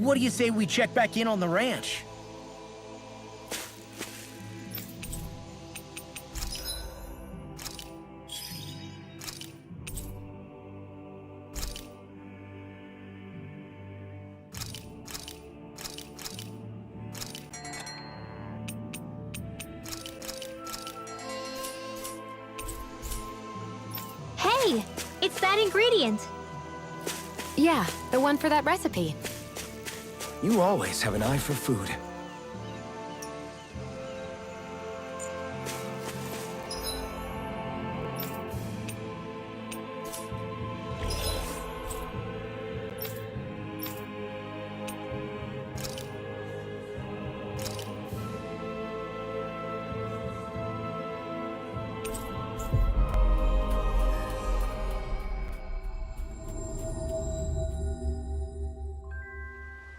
What do you say we check back in on the ranch? Hey, it's that ingredient. Yeah, the one for that recipe. You always have an eye for food.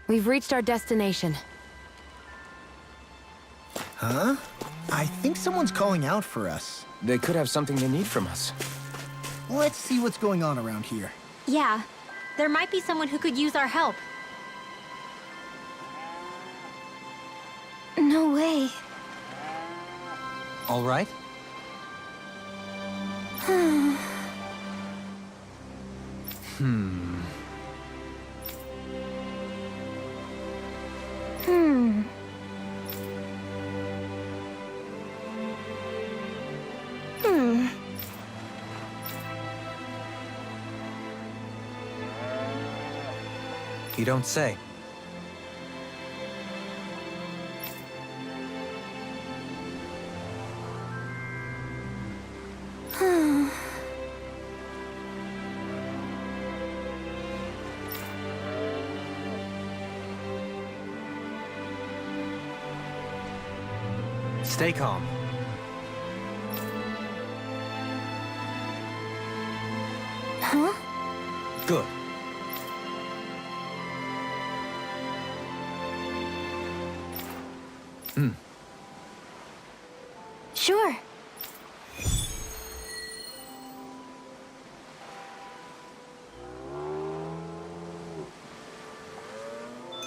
We've reached our destination. Huh? I think someone's calling out for us. They could have something they need from us. Let's see what's going on around here. Yeah, there might be someone who could use our help. No way. All right? You don't say. Stay calm. Huh? Good. Sure.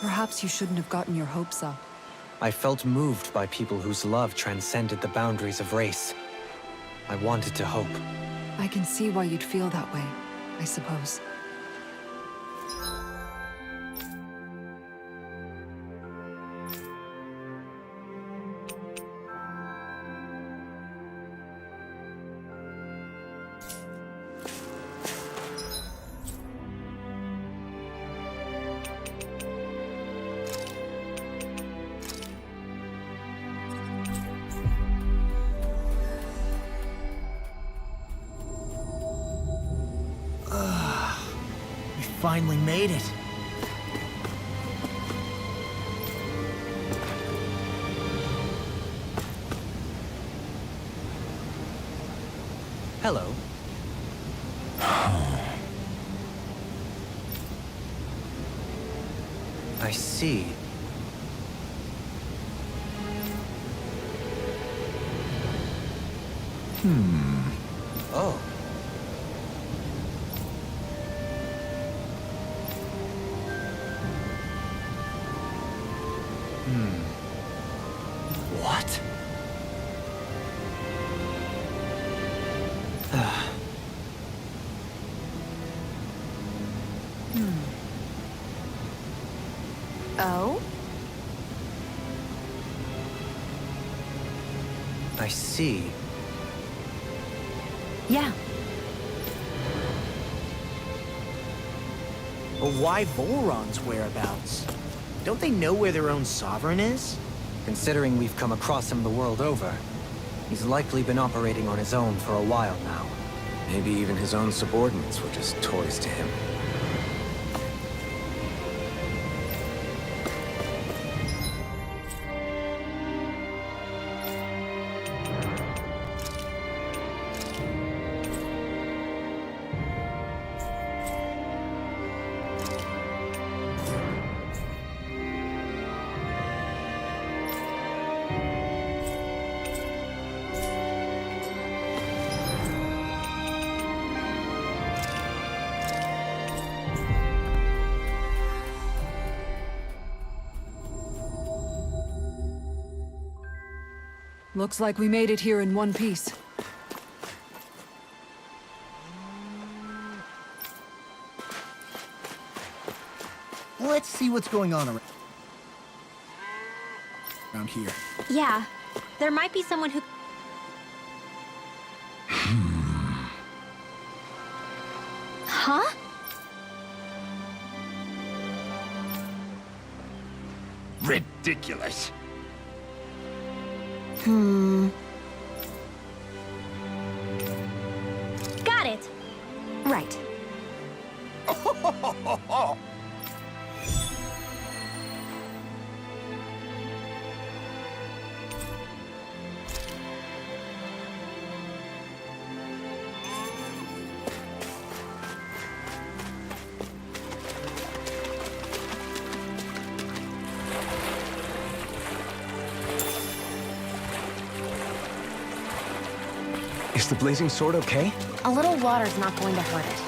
Perhaps you shouldn't have gotten your hopes up. I felt moved by people whose love transcended the boundaries of race. I wanted to hope. I can see why you'd feel that way, I suppose. We finally made it. Hello. I see. Oh. What? Oh? I see. Yeah. But why Volron's whereabouts? Don't they know where their own sovereign is? Considering we've come across him the world over, he's likely been operating on his own for a while now. Maybe even his own subordinates were just toys to him. Looks like we made it here in one piece. Let's see what's going on around here. Yeah, there might be someone who... Huh? Ridiculous. Got it. Right. Is the blazing sword okay? A little water's not going to hurt it.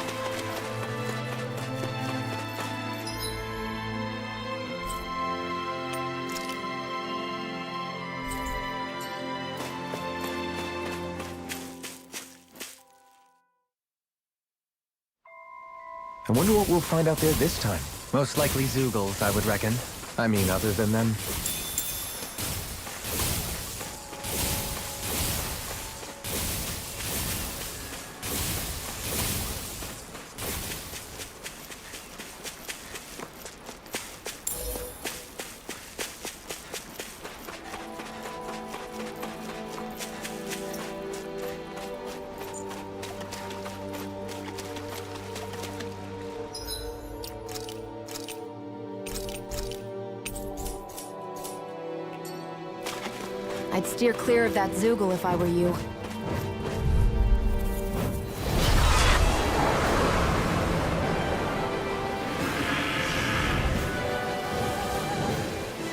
I wonder what we'll find out there this time. Most likely Zoogles, I would reckon. I mean, other than them. I'd steer clear of that Zoogle if I were you.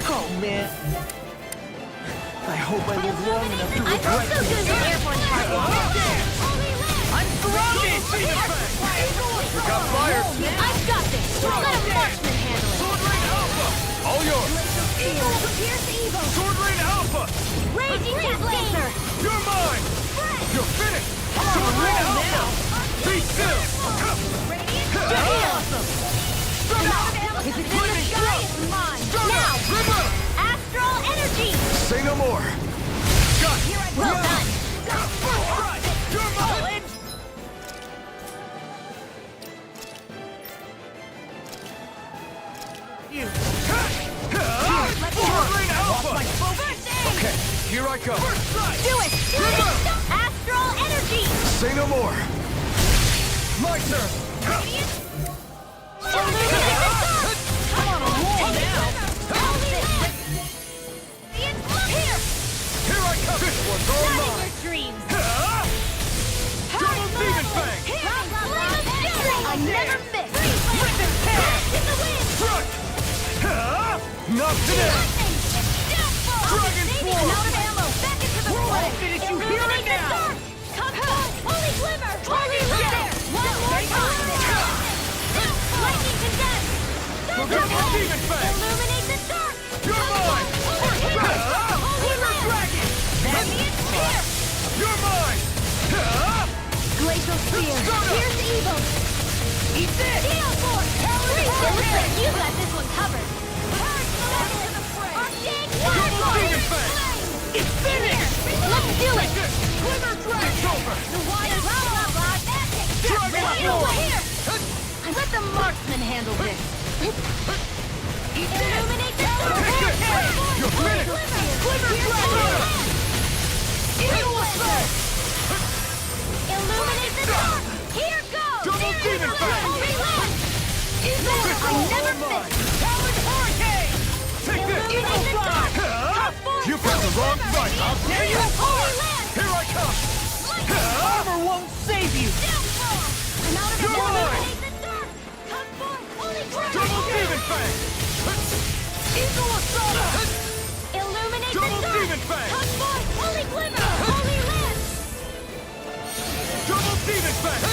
Oh, man. I hope I live long enough to I'm regret also this. good at airborne targets. I'm grounded! We got fire! I've got this. Let a marksman handle it. Sword Rain Alpha! All yours! Eagle to pierce evil. Sword Rain Alpha! Raging jet laser. You're mine! You're finished! Sword Rain Alpha! Be still! If it's in the sky, it's mine. Now, astral energy. Say no more! Got it! Well done. You're mine! Sword Rain Alpha! Okay, here I come. Do it. Astral energy. Say no more! My turn! Illuminate the sun. I'm on a roll now. Here I come! This one's all Not in mine! your dreams. Double Demon Fang! I never miss. In the wind. Front! Not today! Dragon Force! Out of ammo. Back into the fray. finish you here and now. Come on. Holy glimmer. Holy laser. One more time. Lightning condense. Double Demon Fang! Illuminate the dark. You're mine! Holy dragon. Here. You're mine! Glacial spear. Here's evil. Eat this! Gale force. Looks like you got this one covered. Double Demon Fang! It's finished! Let's do it. Glimmer Dragon! It's over! The water's Dragon Force! Here. Let the marksman handle this. Illuminate the dark. You're finished! Glimmer dragon. Illuminate the dark. Here goes. Double Demon Fang! Holy land. I never miss. Talon Hurricane! Take this! Illuminate the dark. You got the wrong fight! I'll There you Holy are! land. Here I come! Armor won't save you! I'm out of You're ammo. mine. Illuminate the dark. Come forth. Holy dragon. Double Demon Fang! Eagle Assault! Illuminate Double the dark. Demon Fang! Come forth. Holy glimmer. Holy land. Double Demon Fang!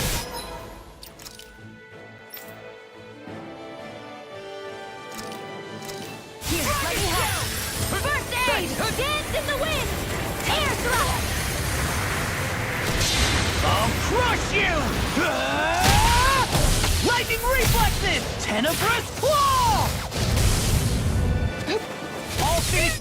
Here, let me help. First aid. Dance in the wind. Air you! Lightning reflexes! Tenebrous claw! All city...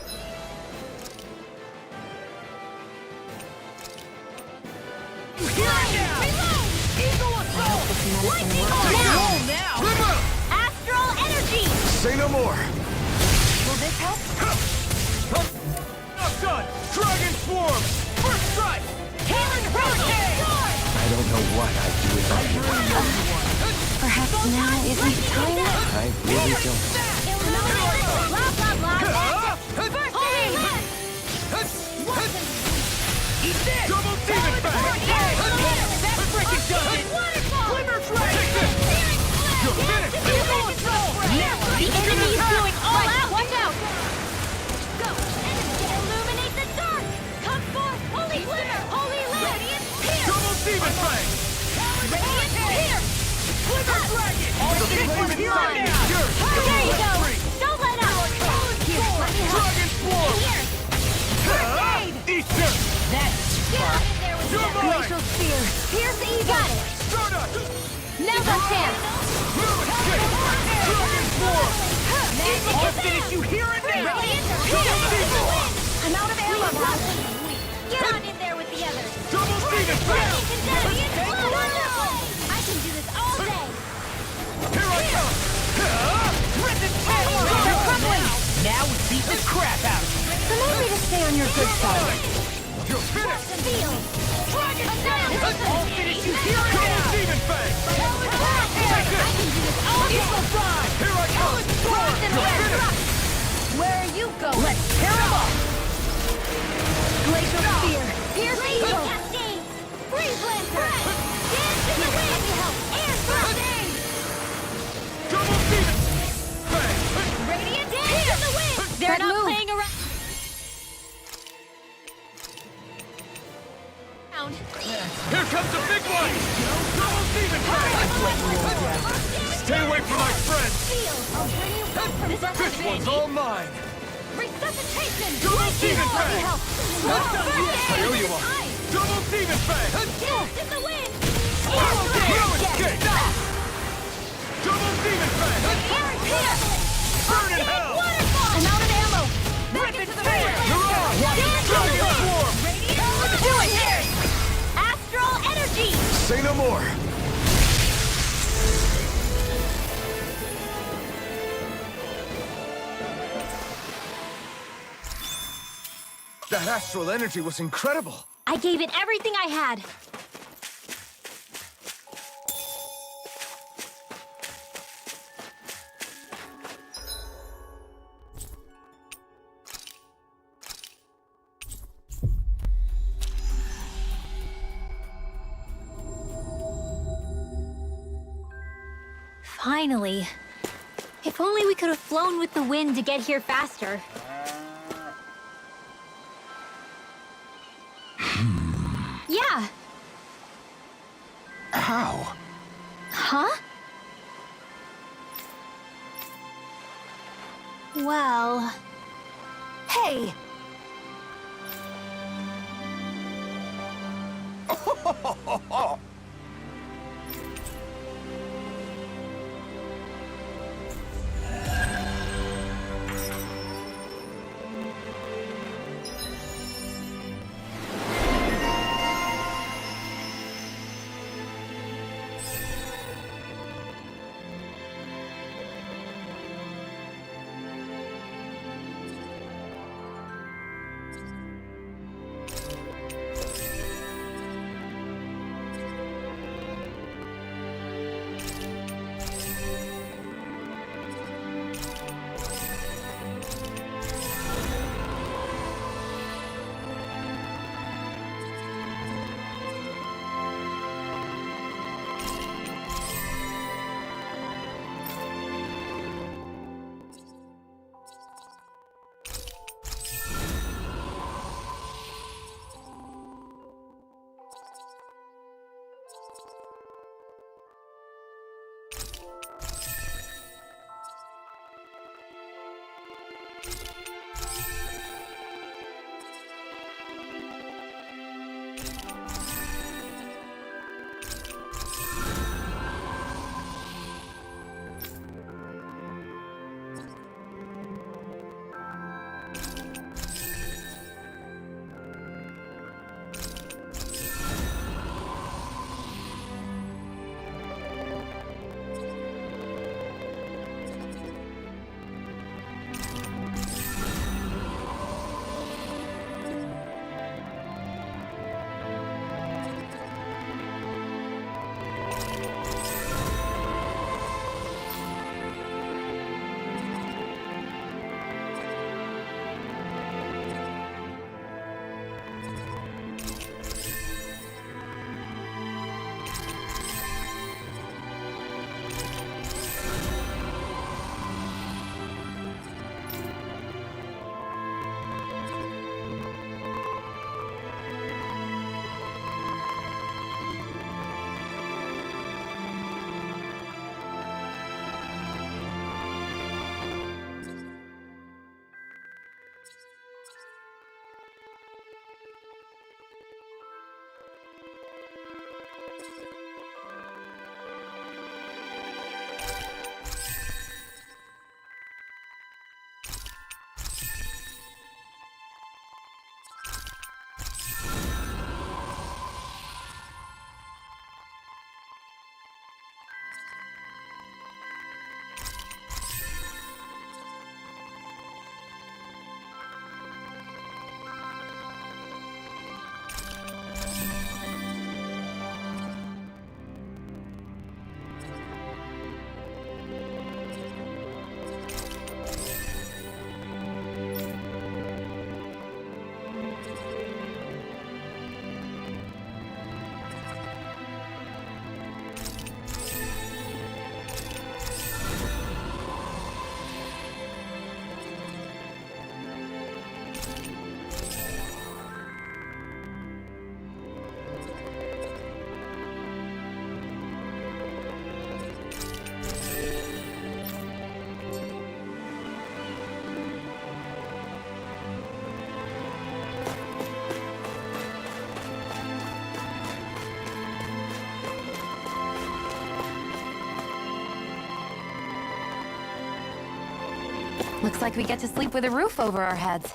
Eagle assault! Lightning Now! now! Glimmer! Astral energy! Say no more! Will this help? Not done! Dragon Swarm! First strike! Healing hurricane! I don't know what I'd do without you. Perhaps now isn't the time? I really don't. Illuminate! Blah, blah, blah! First aid! Eat this! Double demon bang! That freaking does it! Glimmer Dragon! You're finished! Eagle assault! Now! The enemy is going all out! Watch out! Go! Illuminate the dark! Come forth! Holy glimmer! Holy lamp! Radiant pierce! Double demon bang! Radiant pierce! Glimmer Dragon! All The city flame here inside now! is yours! There you go! Don't let up! Here, let me help! Dragon Swarm! Here! Eat this! That's Get out of there with You're that! mine! Glacial spear! Pierce the evil! Got it! Stardust! Now's our chance! Dragon Swarm! I'll finish you here and now! I'm out of ammo, Bob. Get on in there with the others. Double demon bang! Wonderful! I can do this all day. Here I come! Prison They're crumbling! Now we beat the crap out of them! Remind me to stay on your good side. You're finished! Feel. I'll finish you here and Double now! demon bang! I can do this all day. Here I come! You're finished! Where are you going? Let's tear them up! Glacial spear. Pierce the evil. Freeze lancer. Dance in the wind. Air thrusting. Double demon bang! Radiant dance in the wind. They're That not move. playing around. Here comes the big one! Double demon bang! Stay away from my friends! I'll bring you back from This one's all mine! resuscitation. Double demon Let me bang! help. I owe you one! Double demon bang! Dance in the wind. No escape! Double demon bang! Air pierce. Burn in hell! Waterfall. I'm out of ammo. Back into the fire. You're on! Dance in the Dragon wind. Swarm! Do it here. Astral energy. Say no more! That astral energy was incredible! I gave it everything I had. Finally. If only we could have flown with the wind to get here faster. Yeah. How? Huh? Well... Hey! Looks like we get to sleep with a roof over our heads.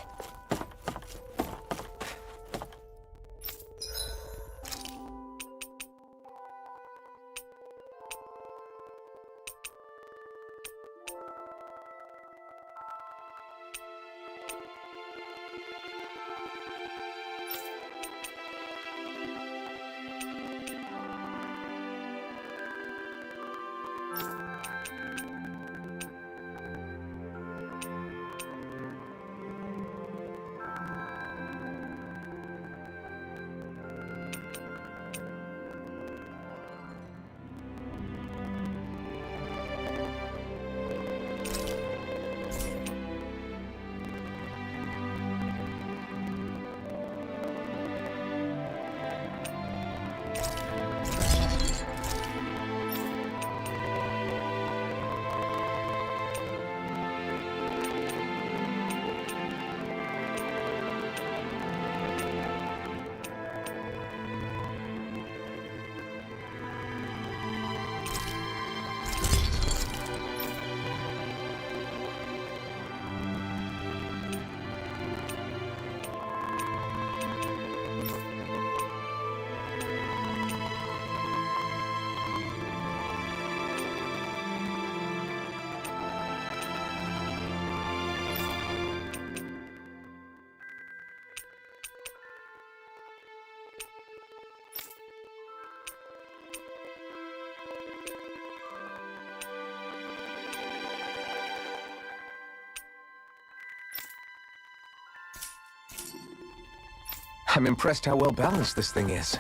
I'm impressed how well balanced this thing is.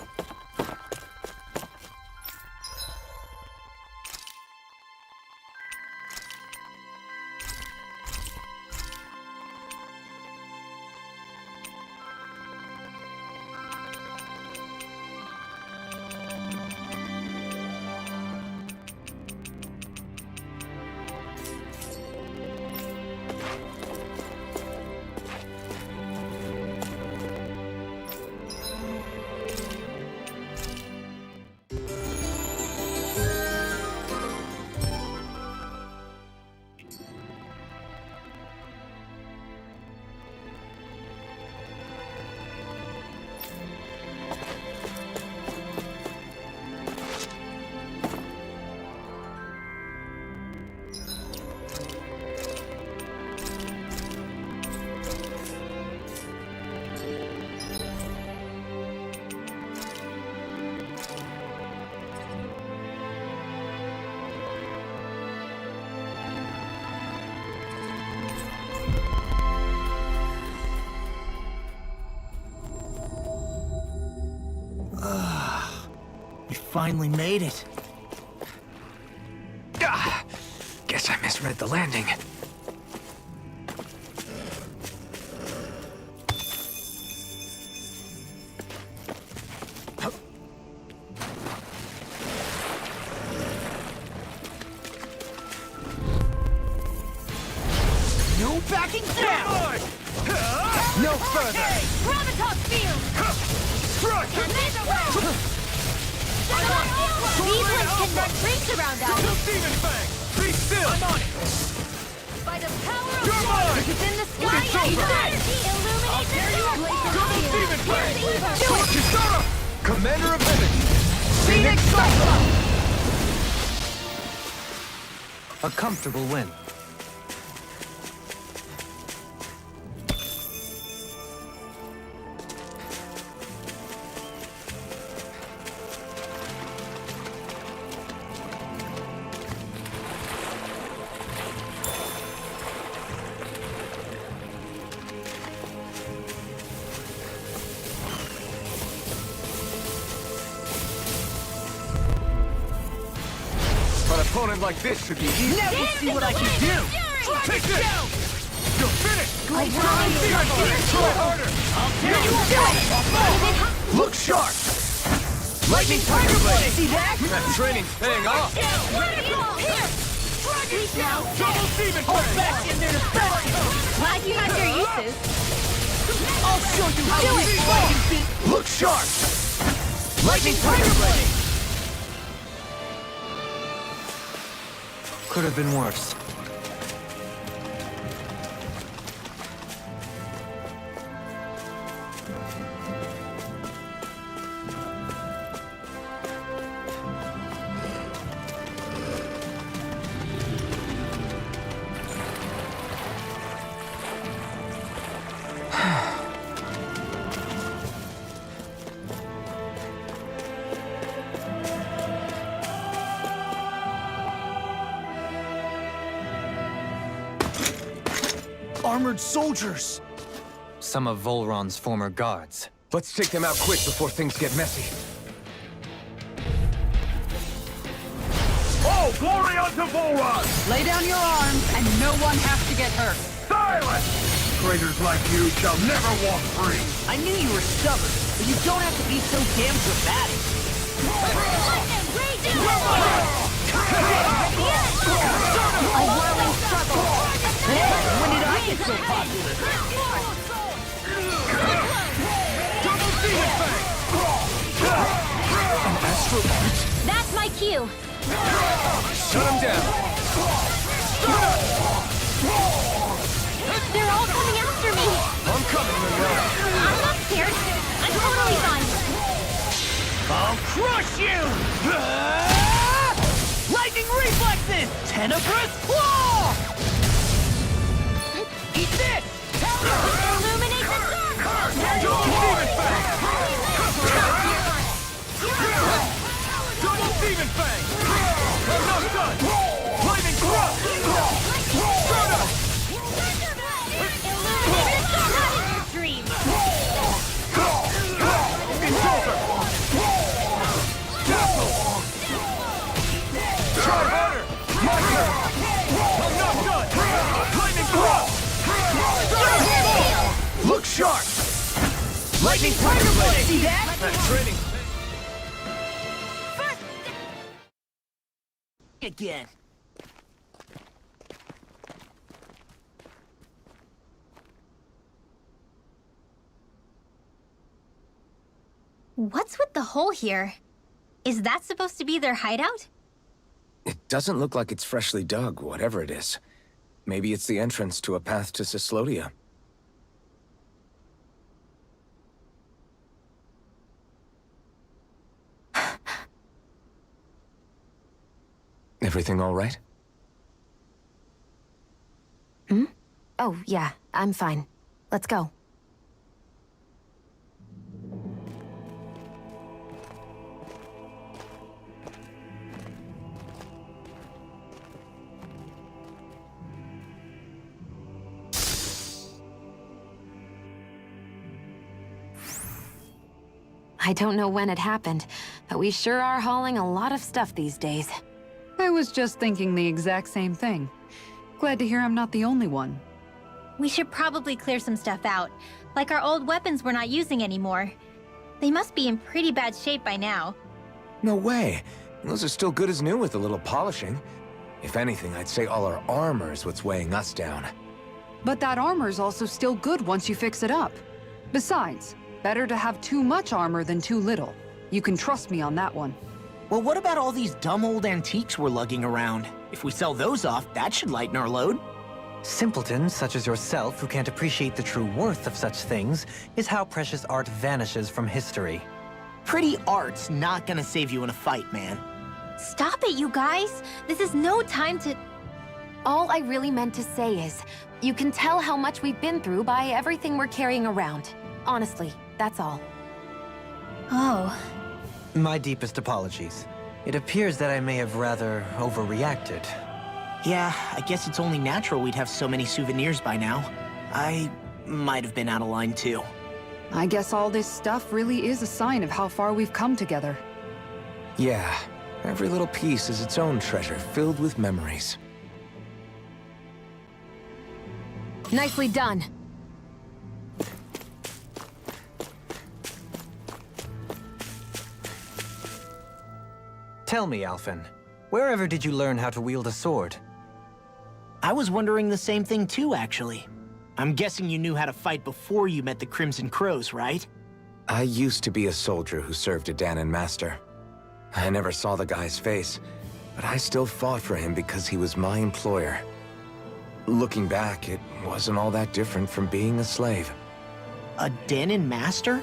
We finally made it. Guess I misread the landing. No backing down! No further! Gravitas field! Strike! These ones can run rings around us! No demon fang! Be still! I'm on it! By the power of You're God! mine! It's in the sky! It's over! Energy illuminate the dark! Demon fang! Do it! Kisara! Commander of Heaven! Phoenix Cyclops! A comfortable win. An opponent like this should be easy. Now you see what I can do! Take this! You're finished! I Try harder! I'll tear you apart! Look sharp! Lightning Tiger Blade! See that? That training's paying off! Double Demon Hold Fang! back in there to start! Glad you have your uses. I'll show you how easy I can be! Look sharp! Lightning Tiger Blade! Could have been worse. armored soldiers. Some of Volron's former guards. Let's take them out quick before things get messy. Oh, glory unto Volron! Lay down your arms, and no one has to get hurt. Silence! Traitors like you shall never walk free. I knew you were stubborn, but you don't have to be so damn dramatic. A whirling struggle. Hey, when did I get so popular? Double demon fang! An astral art? That's my cue. Shut him down! They're all coming after me. I'm coming, Monroe. I'm not scared. I'm totally fine. I'll crush you! Lightning reflexes! Tenebrous claw! Eat this! Illuminate the dark. Double demon fang! Double demon fang! I'm not done! Lightning thrust! Soda! Illuminate the dark. Dream. It's over! Try harder! My turn! I'm not done! Lightning thrust! Look sharp! Lightning tiger blade! See that? Training. Again. What's with the hole here? Is that supposed to be their hideout? It doesn't look like it's freshly dug, whatever it is. Maybe it's the entrance to a path to Cyslodia. Everything all right? Oh, yeah, I'm fine. Let's go. I don't know when it happened, but we sure are hauling a lot of stuff these days. I was just thinking the exact same thing. Glad to hear I'm not the only one. We should probably clear some stuff out, like our old weapons we're not using anymore. They must be in pretty bad shape by now. No way. Those are still good as new with a little polishing. If anything, I'd say all our armor is what's weighing us down. But that armor's also still good once you fix it up. Besides, better to have too much armor than too little. You can trust me on that one. Well, what about all these dumb old antiques we're lugging around? If we sell those off, that should lighten our load. Simpletons such as yourself who can't appreciate the true worth of such things is how precious art vanishes from history. Pretty art's not gonna save you in a fight, man. Stop it, you guys! This is no time to... All I really meant to say is, you can tell how much we've been through by everything we're carrying around. Honestly, that's all. Oh. My deepest apologies. It appears that I may have rather overreacted. Yeah, I guess it's only natural we'd have so many souvenirs by now. I might have been out of line too. I guess all this stuff really is a sign of how far we've come together. Yeah, every little piece is its own treasure filled with memories. Nicely done. Tell me, Alphen, wherever did you learn how to wield a sword? I was wondering the same thing too, actually. I'm guessing you knew how to fight before you met the Crimson Crows, right? I used to be a soldier who served a Danon master. I never saw the guy's face, but I still fought for him because he was my employer. Looking back, it wasn't all that different from being a slave. A Danon master?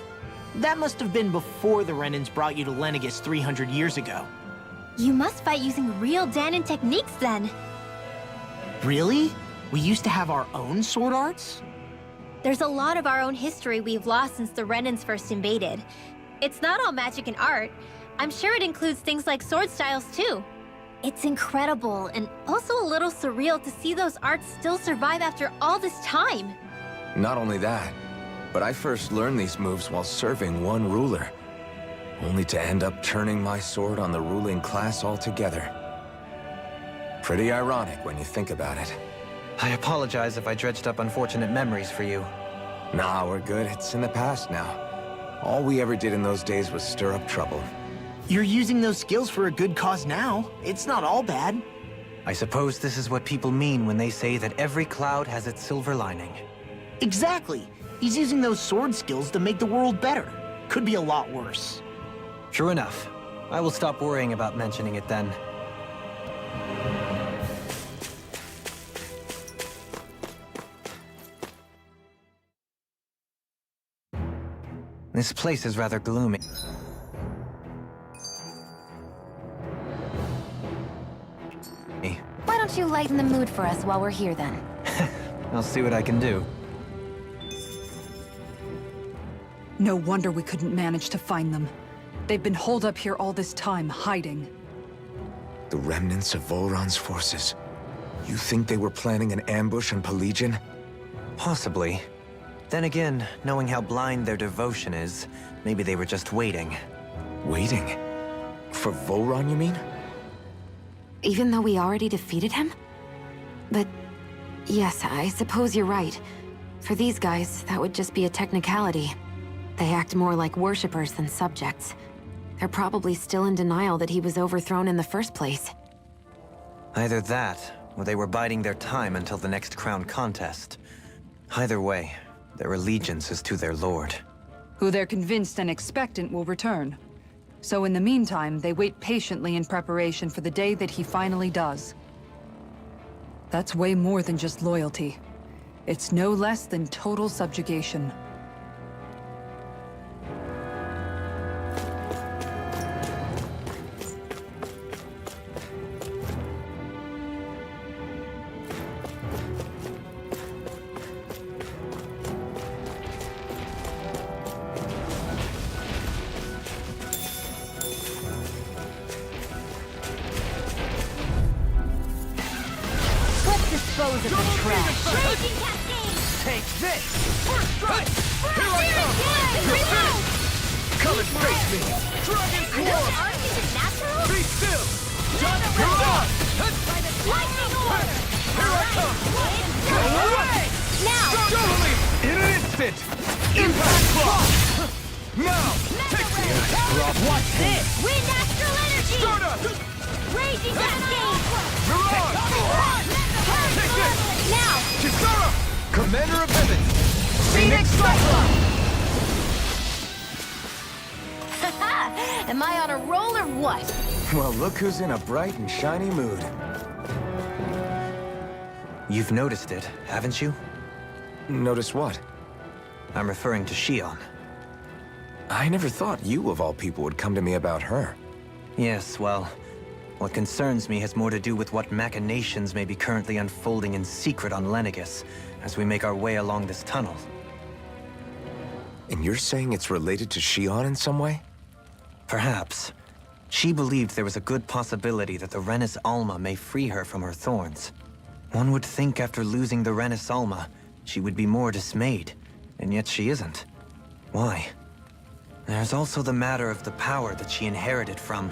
That must have been before the Renans brought you to Lenegis 300 years ago. You must fight using real Danon techniques then. Really? We used to have our own sword arts? There's a lot of our own history we've lost since the Renans first invaded. It's not all magic and art. I'm sure it includes things like sword styles too. It's incredible, and also a little surreal to see those arts still survive after all this time. Not only that, but I first learned these moves while serving one ruler, only to end up turning my sword on the ruling class altogether. Pretty ironic when you think about it. I apologize if I dredged up unfortunate memories for you. Nah, we're good. It's in the past now. All we ever did in those days was stir up trouble. You're using those skills for a good cause now. It's not all bad. I suppose this is what people mean when they say that every cloud has its silver lining. Exactly. He's using those sword skills to make the world better. Could be a lot worse. True enough. I will stop worrying about mentioning it then. This place is rather gloomy. Why don't you lighten the mood for us while we're here then? I'll see what I can do. No wonder we couldn't manage to find them. They've been holed up here all this time, hiding. The remnants of Volron's forces. You think they were planning an ambush on Pelegion? Possibly. Then again, knowing how blind their devotion is, maybe they were just waiting. Waiting? For Volron, you mean? Even though we already defeated him? But yes, I suppose you're right. For these guys, that would just be a technicality. They act more like worshippers than subjects. They're probably still in denial that he was overthrown in the first place. Either that, or they were biding their time until the next crown contest. Either way, their allegiance is to their lord. Who they're convinced and expectant will return. So in the meantime, they wait patiently in preparation for the day that he finally does. That's way more than just loyalty. It's no less than total subjugation. Dispose of the trash. Raging cascade! Take this! First strike! Here I come! Reload! Come and face me! Dragon Are those Swarm! arches natural? Be still! You're on! Lightning order! Here I come! Go away! Now! Totally! In an instant! Impact block! Now! Take this! What's this? Wind astral energy! Start up! Raging cascade! Mirage! Take this! Now! Kisara! Commander of Heaven! Phoenix Cyclone! Am I on a roll or what? Well, look who's in a bright and shiny mood. You've noticed it, haven't you? Notice what? I'm referring to Shion. I never thought you, of all people, would come to me about her. Yes, well, what concerns me has more to do with what machinations may be currently unfolding in secret on Lenegis as we make our way along this tunnel. And you're saying it's related to Shion in some way? Perhaps. She believed there was a good possibility that the Renis Alma may free her from her thorns. One would think after losing the Renis Alma, she would be more dismayed, and yet she isn't. Why? There's also the matter of the power that she inherited from...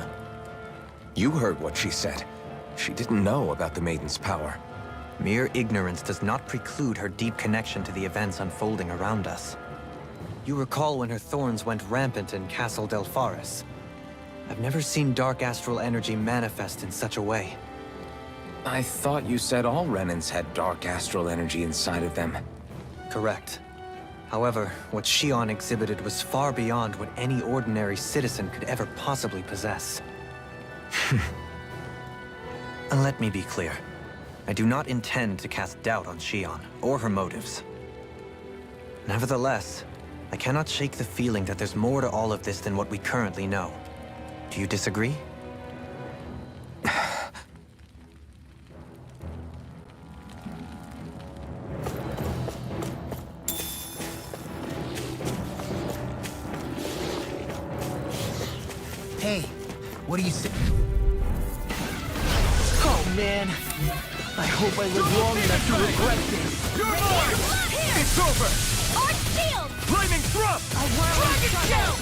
You heard what she said. She didn't know about the Maiden's power. Mere ignorance does not preclude her deep connection to the events unfolding around us. You recall when her thorns went rampant in Castle Delpharis. I've never seen dark astral energy manifest in such a way. I thought you said all Renans had dark astral energy inside of them. Correct. However, what Shion exhibited was far beyond what any ordinary citizen could ever possibly possess. And let me be clear. I do not intend to cast doubt on Shion, or her motives. Nevertheless, I cannot shake the feeling that there's more to all of this than what we currently know. Do you disagree? Hey, what do you say? man. I hope I live long enough to regret this. You're mine! It's over! Arch shield! Flaming thrust! Dragon shield!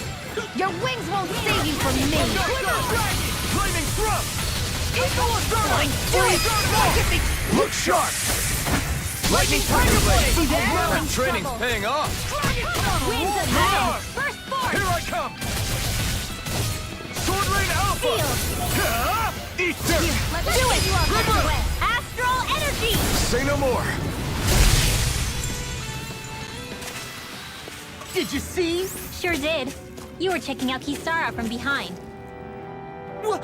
Your wings won't save you from me! Flaming thrust! Look sharp! Lightning tiger blade! See that? That training's paying off! Winds of heaven! First force! Here I come! Sword Rain Alpha! Eat dirt! Let's do it! River! Astral energy! Say no more! Did you see? Sure did. You were checking out Kisara from behind. What?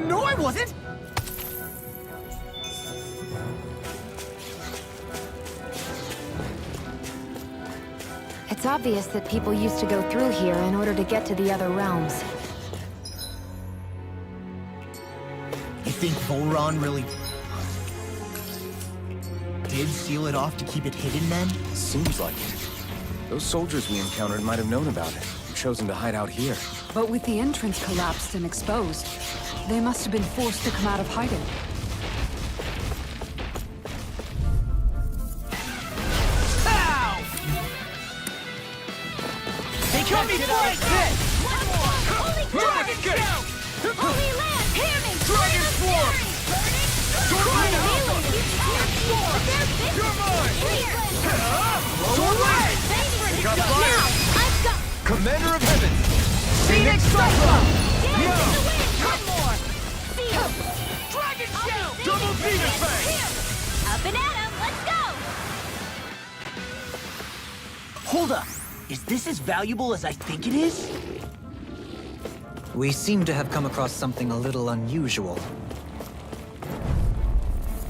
No, I wasn't. It's obvious that people used to go through here in order to get to the other realms. You think Volron really did seal it off to keep it hidden then? Seems like it. Those soldiers we encountered might have known about it, and chosen to hide out here. But with the entrance collapsed and exposed, they must have been forced to come out of hiding. Ow! They got me like this! Holy Dragon Dragon Gate! Shield! Holy Land! Hear me! Dragon Swarm! Sword Rain Alpha! You're mine! Sword Rain! Got Now! fire! I've got... Commander of Heaven! Phoenix Cyclone! Dance in the wind! One more! Seal! Dragon Shell! Double Demon Fang! Up and at 'em! Let's go! Hold up. Is this as valuable as I think it is? We seem to have come across something a little unusual.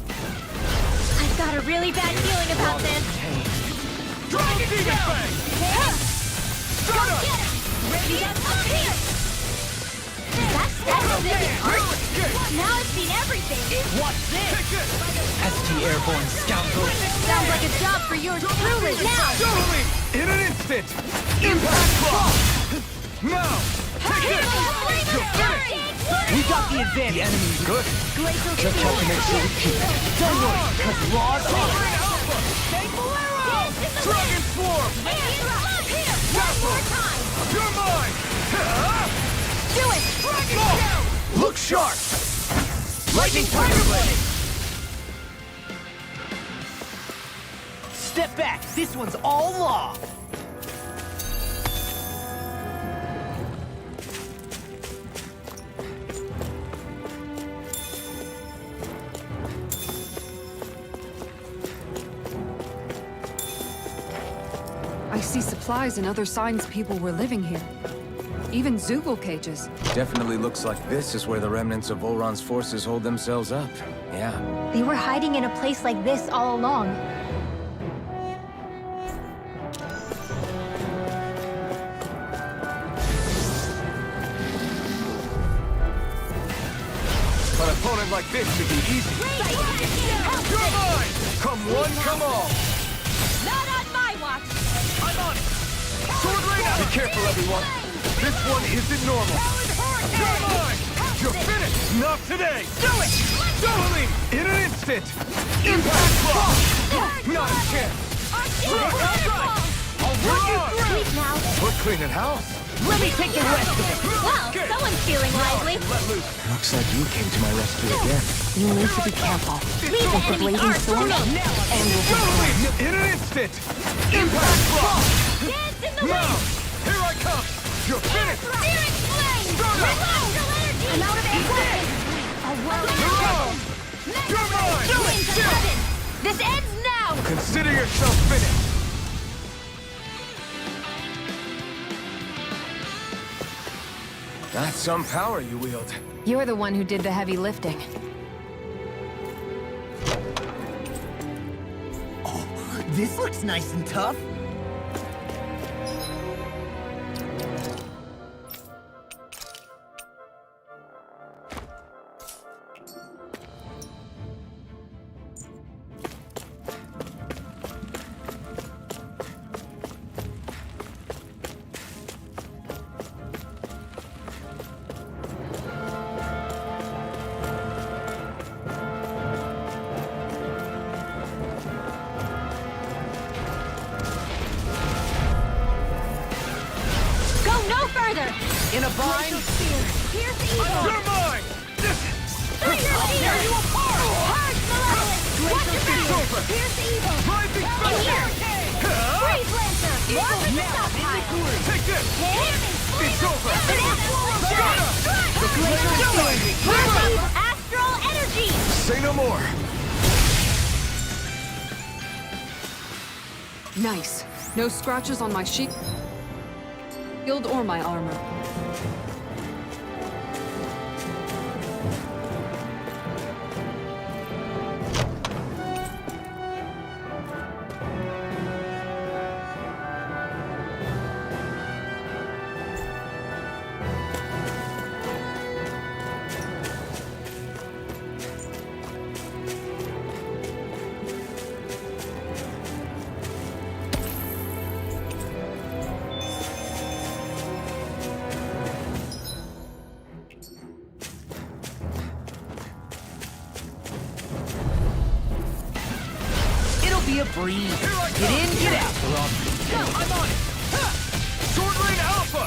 I've got a really bad feeling about this. Dragon Demon Fang! Start up! Ready up here! That's it! Art? Now I've seen everything! What's this? Take this! ST Airborne Scoundrel! Sounds like a job for yours truly! Now! Totally! In an instant! Impact Block! Now! Take this! You're finished! We got the advantage. The enemy's good. Glacial Just have to make sure we keep it. Don't worry, because Law's Sword on. Rain Alpha! Dragon Swarm! One more time! You're mine! Do it! Dragon Shell! Look sharp! Lightning Tiger Blade! Step back. This one's all Law. I see supplies and other signs people were living here. Even Zoogle cages. Definitely looks like this is where the remnants of Volron's forces hold themselves up. Yeah. They were hiding in a place like this all along. An opponent like this should be easy. You're mine! Come one, come all! Not on my watch! I'm on it! Sword Rain out! Be careful, everyone! This one isn't normal! You're mine! You're finished! Not today! Do it! Doubling! In an instant! Impact Block! Not a chance! I'll work you through! Now, We're cleaning house! Let me take the rest of it. well, someone's feeling lively. Let loose! Looks like you came to my rescue again. You need to be careful. Leave the With the enemy blazing arc for sword me. and with the Doubling! In an instant! Impact Block! Dance in the Now! wind! Here I come! You're finished! Searing flame! Start up! Astral energy! I'm out of ammo! A world of You're trouble! on! You're mine! Winds of heaven! This ends now! Consider yourself finished! That's some power you wield. You're the one who did the heavy lifting. Oh, this looks nice and tough. in a bind? Here's evil! You're mine! Tear you apart! Hard malevolence! Watch your It's back! over! Here's evil! Rising In Thunder! here! Freeze Lancer! Walk with the stockpile! Take this! Hit! It's over! Astral energy! Say no more! Nice. No scratches on my shield or my armor. Be a breeze. Get in, get out. I'm on it! Sword Rain Alpha!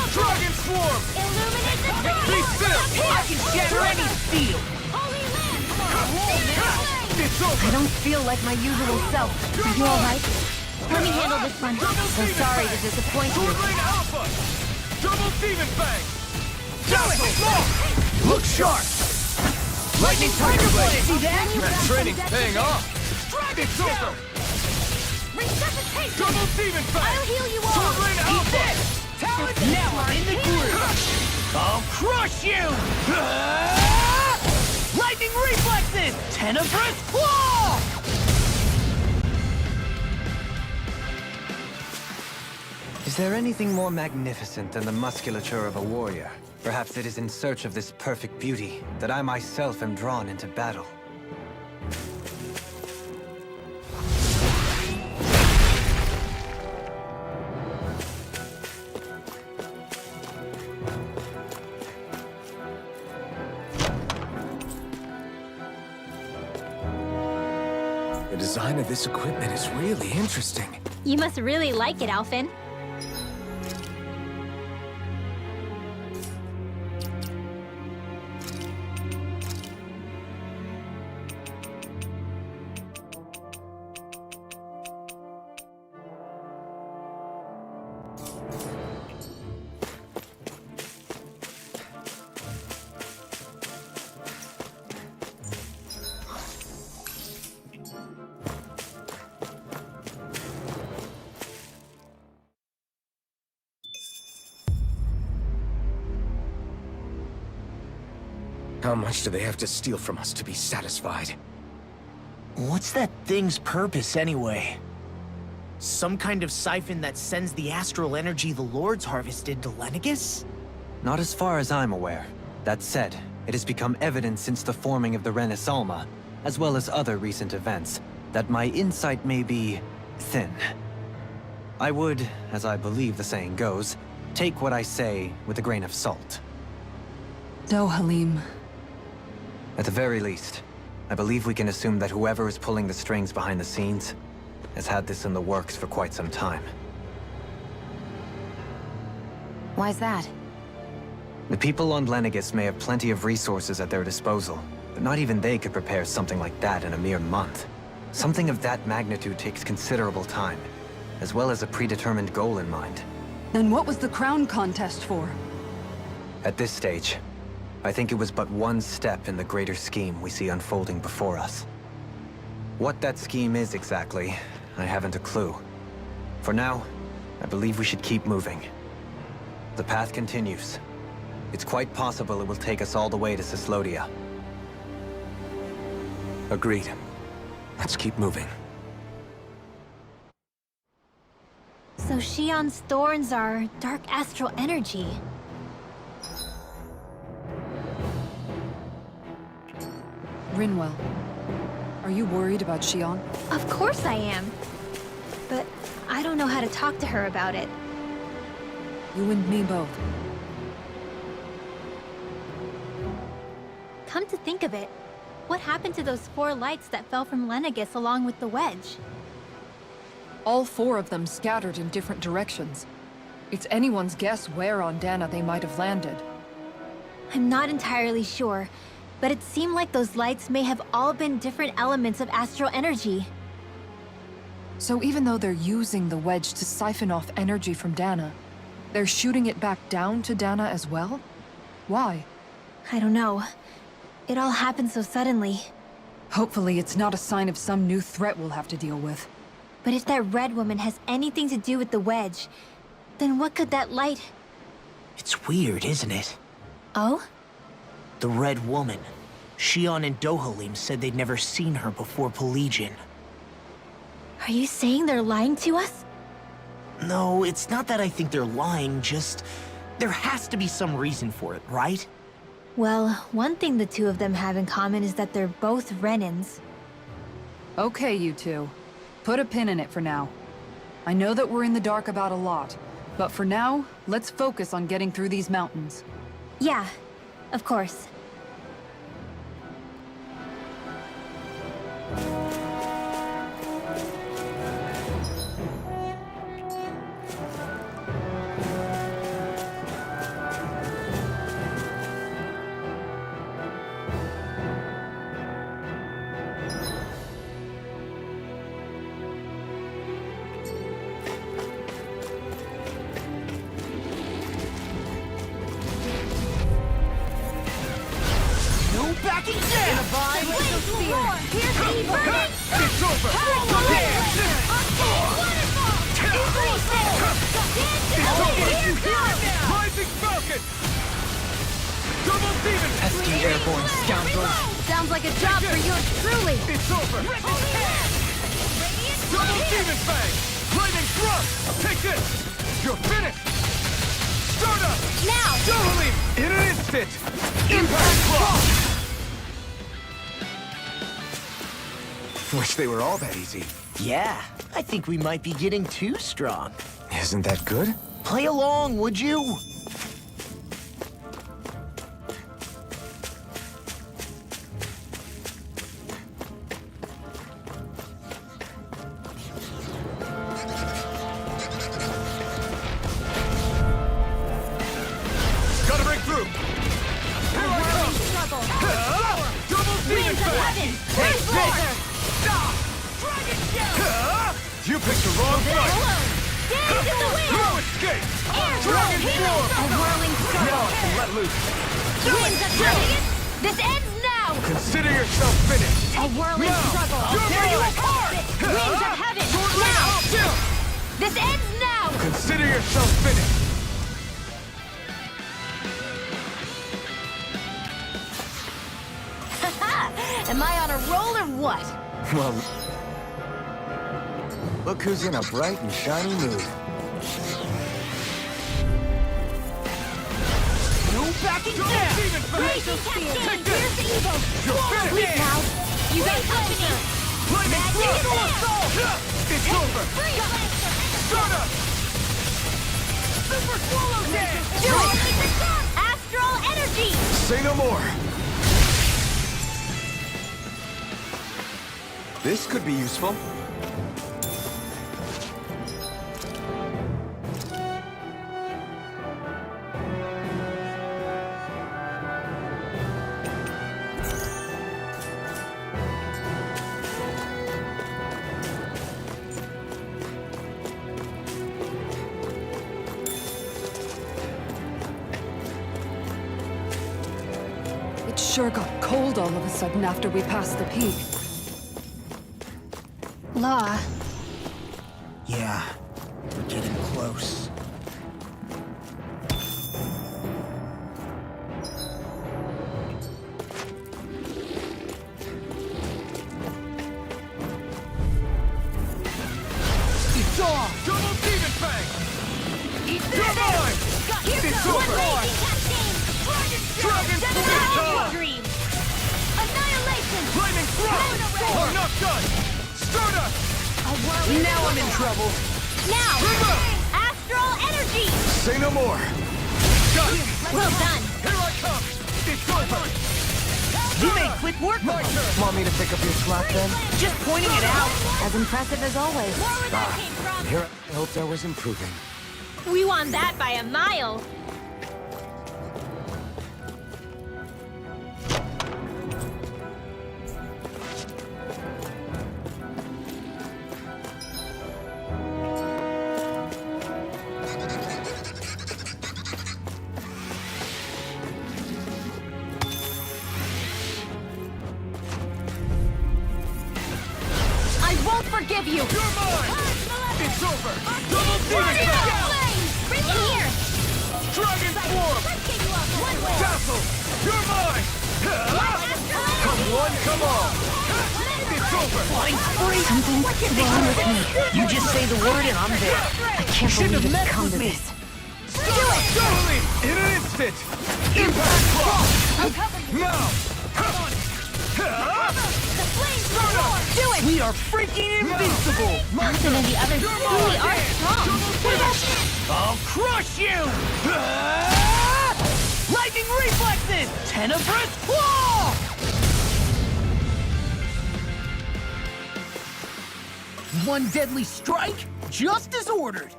Dragon Swarm! Illuminate the dark! Be still! I can shatter any steel. Holy Land! It's over! I don't feel like my usual self. Are you alright? Let me handle this one. So sorry to disappoint you. Sword Rain Alpha! Double Demon Fang! Dazzle! Look sharp! Lightning Tiger Blade! See that? That training's paying off! It's over! Resuscitation! Double Demon Fang! I'll heal you all! Sword Rain Alpha! Now I'm in the groove. I'll crush you! Lightning reflexes! Tenebrous claw! Is there anything more magnificent than the musculature of a warrior? Perhaps it is in search of this perfect beauty that I myself am drawn into battle. The design of this equipment is really interesting. You must really like it, Alphen. How much do they have to steal from us to be satisfied? What's that thing's purpose, anyway? Some kind of siphon that sends the astral energy the Lords harvested to Lenegus? Not as far as I'm aware. That said, it has become evident since the forming of the Renis Alma, as well as other recent events, that my insight may be thin. I would, as I believe the saying goes, take what I say with a grain of salt. No, Halim. At the very least, I believe we can assume that whoever is pulling the strings behind the scenes has had this in the works for quite some time. Why's that? The people on Lenegus may have plenty of resources at their disposal, but not even they could prepare something like that in a mere month. Something of that magnitude takes considerable time, as well as a predetermined goal in mind. Then what was the crown contest for? At this stage, I think it was but one step in the greater scheme we see unfolding before us. What that scheme is exactly, I haven't a clue. For now, I believe we should keep moving. The path continues. It's quite possible it will take us all the way to Cyslodia. Agreed. Let's keep moving. So Shion's thorns are dark astral energy. Rinwell, are you worried about Shion? Of course I am. But I don't know how to talk to her about it. You and me both. Come to think of it, what happened to those 4 lights that fell from Lenegus along with the wedge? All 4 of them scattered in different directions. It's anyone's guess where on Dana they might have landed. I'm not entirely sure, but it seemed like those lights may have all been different elements of astral energy. So even though they're using the wedge to siphon off energy from Dana, they're shooting it back down to Dana as well? Why? I don't know. It all happened so suddenly. Hopefully it's not a sign of some new threat we'll have to deal with. But if that red woman has anything to do with the wedge, then what could that light... It's weird, isn't it? Oh? The Red Woman. Shion and Dohalim said they'd never seen her before Pelagian. Are you saying they're lying to us? No, it's not that I think they're lying, just... there has to be some reason for it, right? Well, one thing the two of them have in common is that they're both Renans. Okay, you two. Put a pin in it for now. I know that we're in the dark about a lot, but for now, let's focus on getting through these mountains. Yeah, of course. Backing down! It's over! Rising Falcon! Double demon! Pesky airborne scoundrels! Sounds like a job for yours truly! It's over! Double demon fang! Lightning thrust! Take this! You're finished! Start up! Now! Dohalim! In an instant! Impact block! Wish they were all that easy. Yeah, I think we might be getting too strong. Isn't that good? Play along, would you? Gotta break through! Here I come! Double demon fang! Take this! You picked the wrong fight! Stand in the wind! No escape! Air Dragon roll! form! A whirling struggle! Let loose! Winds of heaven! This ends now! Consider yourself finished! A whirling Now! struggle! You're There you moving are! Winds of heaven! Now! This ends now! Consider yourself finished! Am I on a roll or what? Well, look who's in a bright and shiny mood. No backing Double down! demon fang! Raging cascade! Here's the evil! You're finished! Leap now! You got company! Lightning Magic thrust! advance! It's over! Free blaster! Start up! Super swallow dance! Do it! Astral energy! Say no more. This could be useful. It sure got cold all of a sudden after we passed the peak. Law, Yeah, we're getting close. It's on! Double demon fang! You're mine! It's over! Dragon form! Dream! Annihilation! Lightning thrust! I'm not done! Start up! Now I'm in trouble. Now! Trigger! Astral energy! Say no more. Done! Well done! Here I come! It's over! You made quick work My of it. turn! Want me to pick up your slack then? Just pointing it out. As impressive as always. More where that came from! Here I hoped I was improving. We won that by a mile. I won't forgive you! You're mine! It's over! Double demon fang! Bring it here! Dragon swarm! Tassel! You're mine! Come one, come all! It's over! Something's wrong with me. You just say the word and I'm there. I can't believe it's come to this. Totally! In an instant! Impact block! Now! Come on! Do it! We are freaking invincible! Nothing in the others truly are strong. I'll crush you! Lightning reflexes! Tenebrous claw! One deadly strike, just as ordered.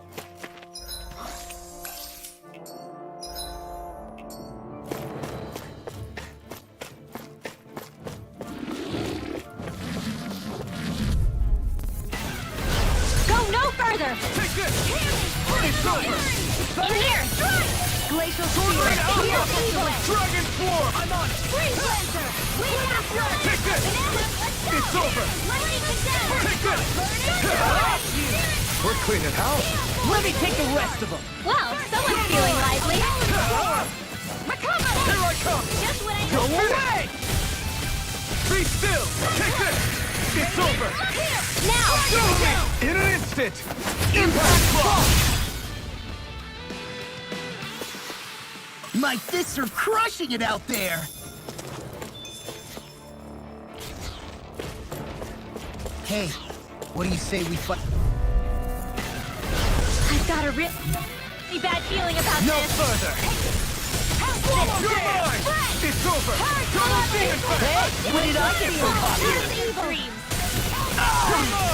Go no further! Take this! It's over! In here! Glacial Sword Spear! Rain Alpha! Evil! Dragon swarm! I'm on it! Freeze Lancer! Lead after! Take this! It's over! Lightning condemn! Take this! We're cleaning house! Let me take the rest of them. Well, someone's feeling lively. Recover! Here I come! Just what I Go need. away! Be still! Take this! It's over! Now! In an instant! Impact block! My fists are crushing it out there. Hey, what do you say we fight? I've got a really bad feeling about No this. further! You're mine! It's over! Double demon fang! What did I get from Bobby? Dreams.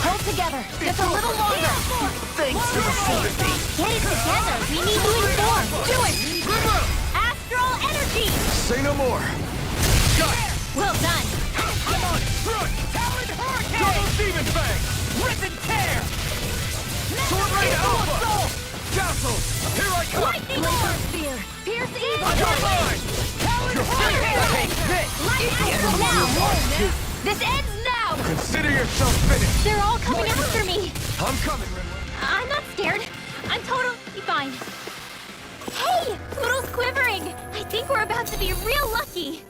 Hold together! Just a little longer! Thanks for the sympathy. Get it together. We need to inform. Do it! Astral energy. Say no more! Got it! Well done. I'm on it! Through it! Double demon fang! Rip and tear! Sword Rain Alpha! Tassel! Here I come! Lightning Glacial orb. Spear! Pierce evil! You're mine! Take this! Lightning now. This ends now. Consider yourself finished! They're all coming after me. I'm coming, Rinwin. I'm not scared. I'm totally fine. Hey, Poodle's quivering. I think we're about to be real lucky.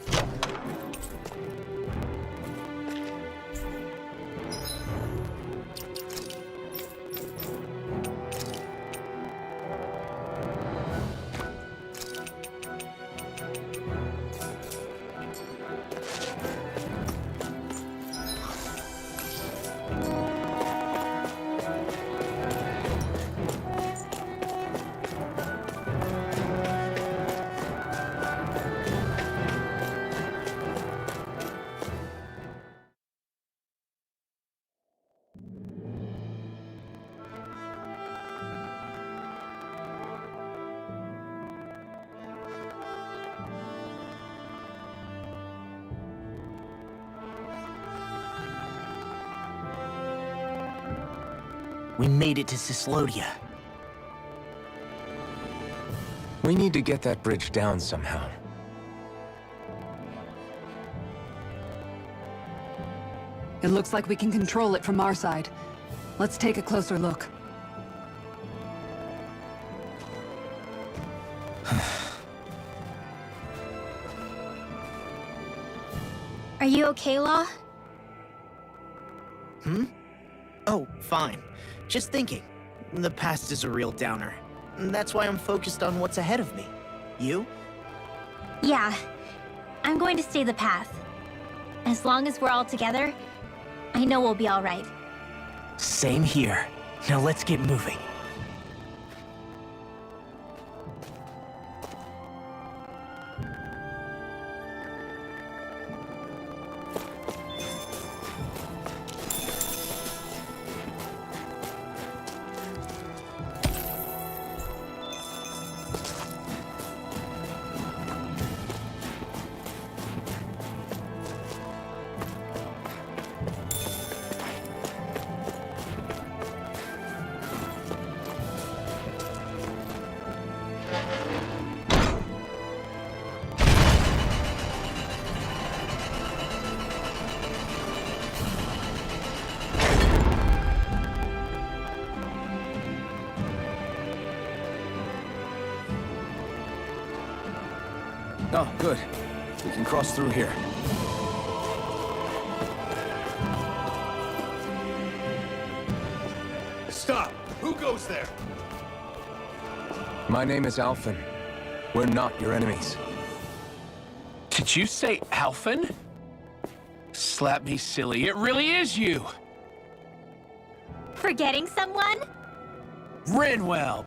We made it to Cislodia. We need to get that bridge down somehow. It looks like we can control it from our side. Let's take a closer look. Are you okay, Law? Oh, fine. Just thinking. The past is a real downer. That's why I'm focused on what's ahead of me. You? Yeah. I'm going to stay the path. As long as we're all together, I know we'll be all right. Same here. Now let's get moving. Oh, good. We can cross through here. Stop! Who goes there? My name is Alphen. We're not your enemies. Did you say Alphen? Slap me silly, it really is you! Forgetting someone? Renwell!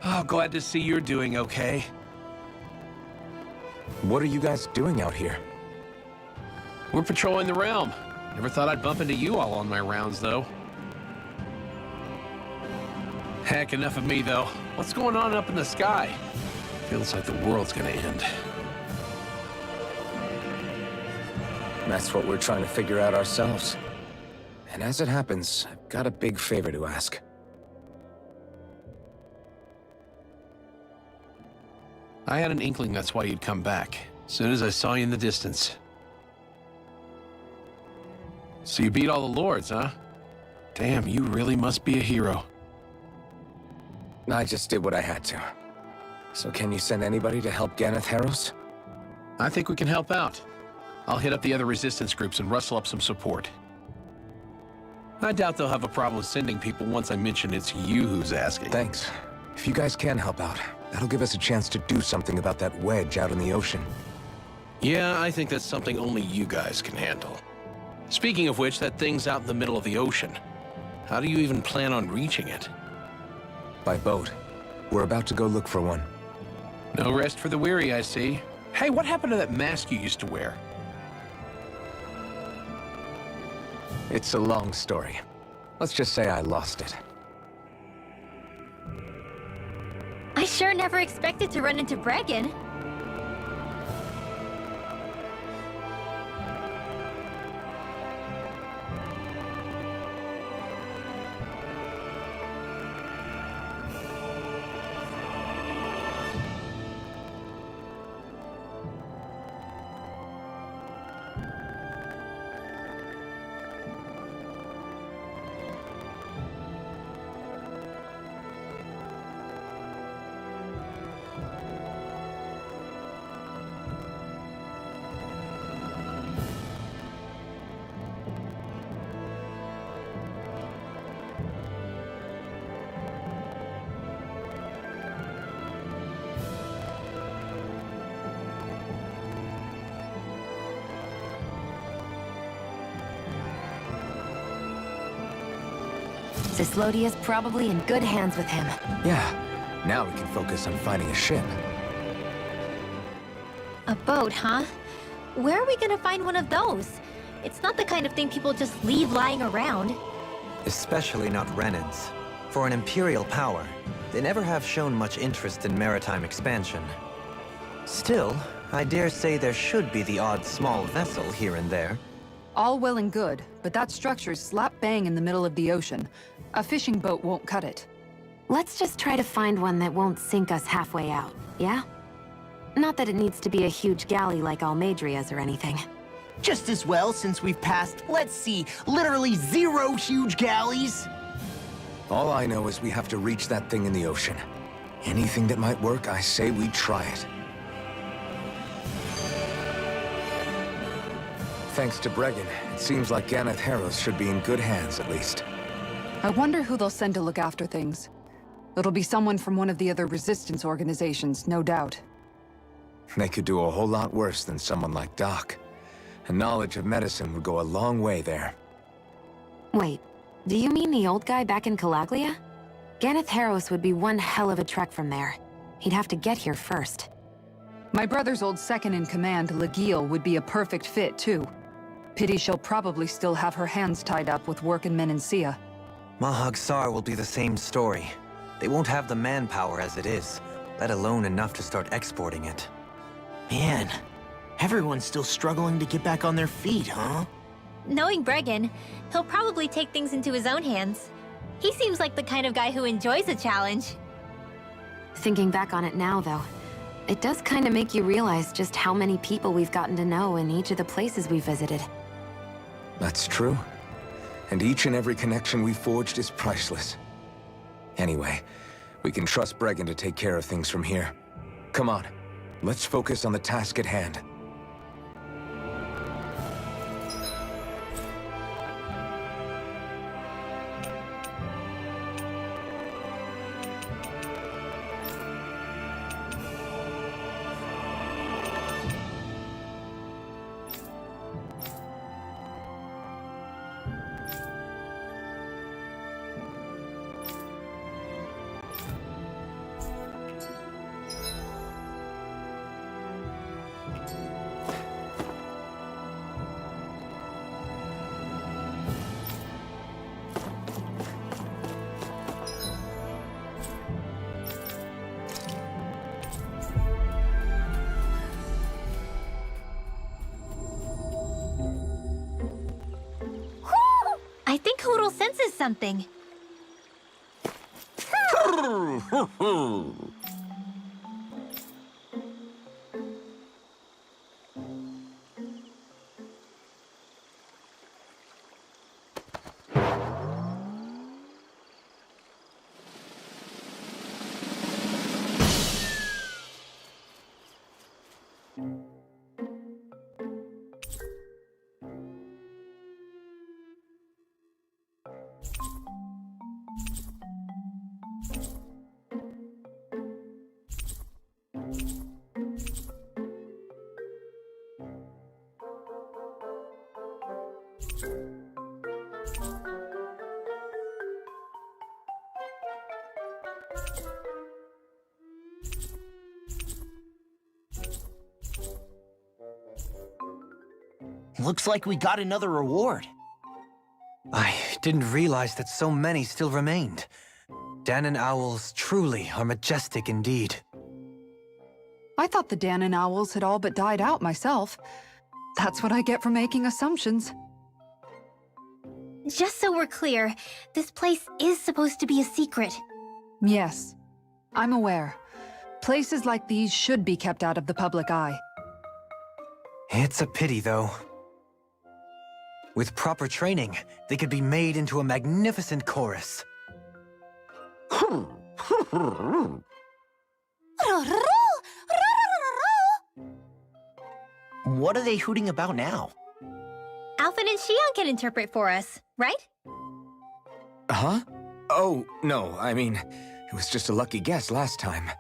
Oh, glad to see you're doing okay. What are you guys doing out here? We're patrolling the realm. Never thought I'd bump into you all on my rounds, though. Heck, enough of me, though. What's going on up in the sky? Feels like the world's gonna end. That's what we're trying to figure out ourselves. And as it happens, I've got a big favor to ask. I had an inkling that's why you'd come back, as soon as I saw you in the distance. So you beat all the lords, huh? Damn, you really must be a hero. I just did what I had to. So can you send anybody to help Ganeth Harros? I think we can help out. I'll hit up the other resistance groups and rustle up some support. I doubt they'll have a problem with sending people once I mention it's you who's asking. Thanks. If you guys can help out, that'll give us a chance to do something about that wedge out in the ocean. Yeah, I think that's something only you guys can handle. Speaking of which, that thing's out in the middle of the ocean. How do you even plan on reaching it? By boat. We're about to go look for one. No rest for the weary, I see. Hey, what happened to that mask you used to wear? It's a long story. Let's just say I lost it. I sure never expected to run into Bregan. Cislodia's probably in good hands with him. Yeah. Now we can focus on finding a ship. A boat, huh? Where are we gonna find one of those? It's not the kind of thing people just leave lying around. Especially not Renans. For an Imperial power, they never have shown much interest in maritime expansion. Still, I dare say there should be the odd small vessel here and there. All well and good, but that structure's slap bang in the middle of the ocean. A fishing boat won't cut it. Let's just try to find one that won't sink us halfway out, yeah? Not that it needs to be a huge galley like Almadria's or anything. Just as well, since we've passed, let's see, literally 0 huge galleys. All I know is we have to reach that thing in the ocean. Anything that might work, I say we try it. Thanks to Bregan, it seems like Ganeth Harros should be in good hands, at least. I wonder who they'll send to look after things. It'll be someone from one of the other resistance organizations, no doubt. They could do a whole lot worse than someone like Doc. A knowledge of medicine would go a long way there. Wait, do you mean the old guy back in Calaglia? Ganeth Harros would be one hell of a trek from there. He'd have to get here first. My brother's old second-in-command, Legil, would be a perfect fit, too. Pity she'll probably still have her hands tied up with work in Menancia. Mahag Sar will be the same story. They won't have the manpower as it is, let alone enough to start exporting it. Man, everyone's still struggling to get back on their feet, huh? Knowing Bregan, he'll probably take things into his own hands. He seems like the kind of guy who enjoys a challenge. Thinking back on it now, though, it does kind of make you realize just how many people we've gotten to know in each of the places we visited. That's true. And each and every connection we forged is priceless. Anyway, we can trust Bregan to take care of things from here. Come on. Let's focus on the task at hand. I think Hoodle senses something. Looks like we got another reward. I didn't realize that so many still remained. Danon owls truly are majestic indeed. I thought the Danon owls had all but died out myself. That's what I get for making assumptions. Just so we're clear, this place is supposed to be a secret. Yes, I'm aware. Places like these should be kept out of the public eye. It's a pity, though. With proper training, they could be made into a magnificent chorus. What are they hooting about now? Alphen and Xion can interpret for us, right? Huh? Oh, no, I mean, it was just a lucky guess last time.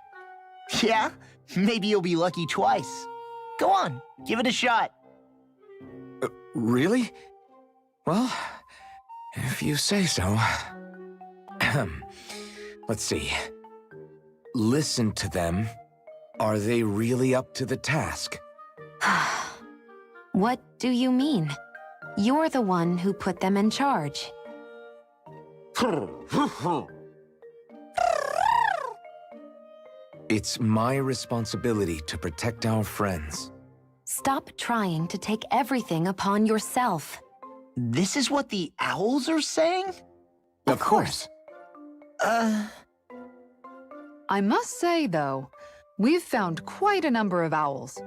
Yeah? Maybe you'll be lucky twice. Go on, give it a shot. Really? Well, if you say so. Let's see. Listen to them. Are they really up to the task? What do you mean? You're the one who put them in charge. It's my responsibility to protect our friends. Stop trying to take everything upon yourself. This is what the owls are saying? Of course. I must say, though, we've found quite a number of owls.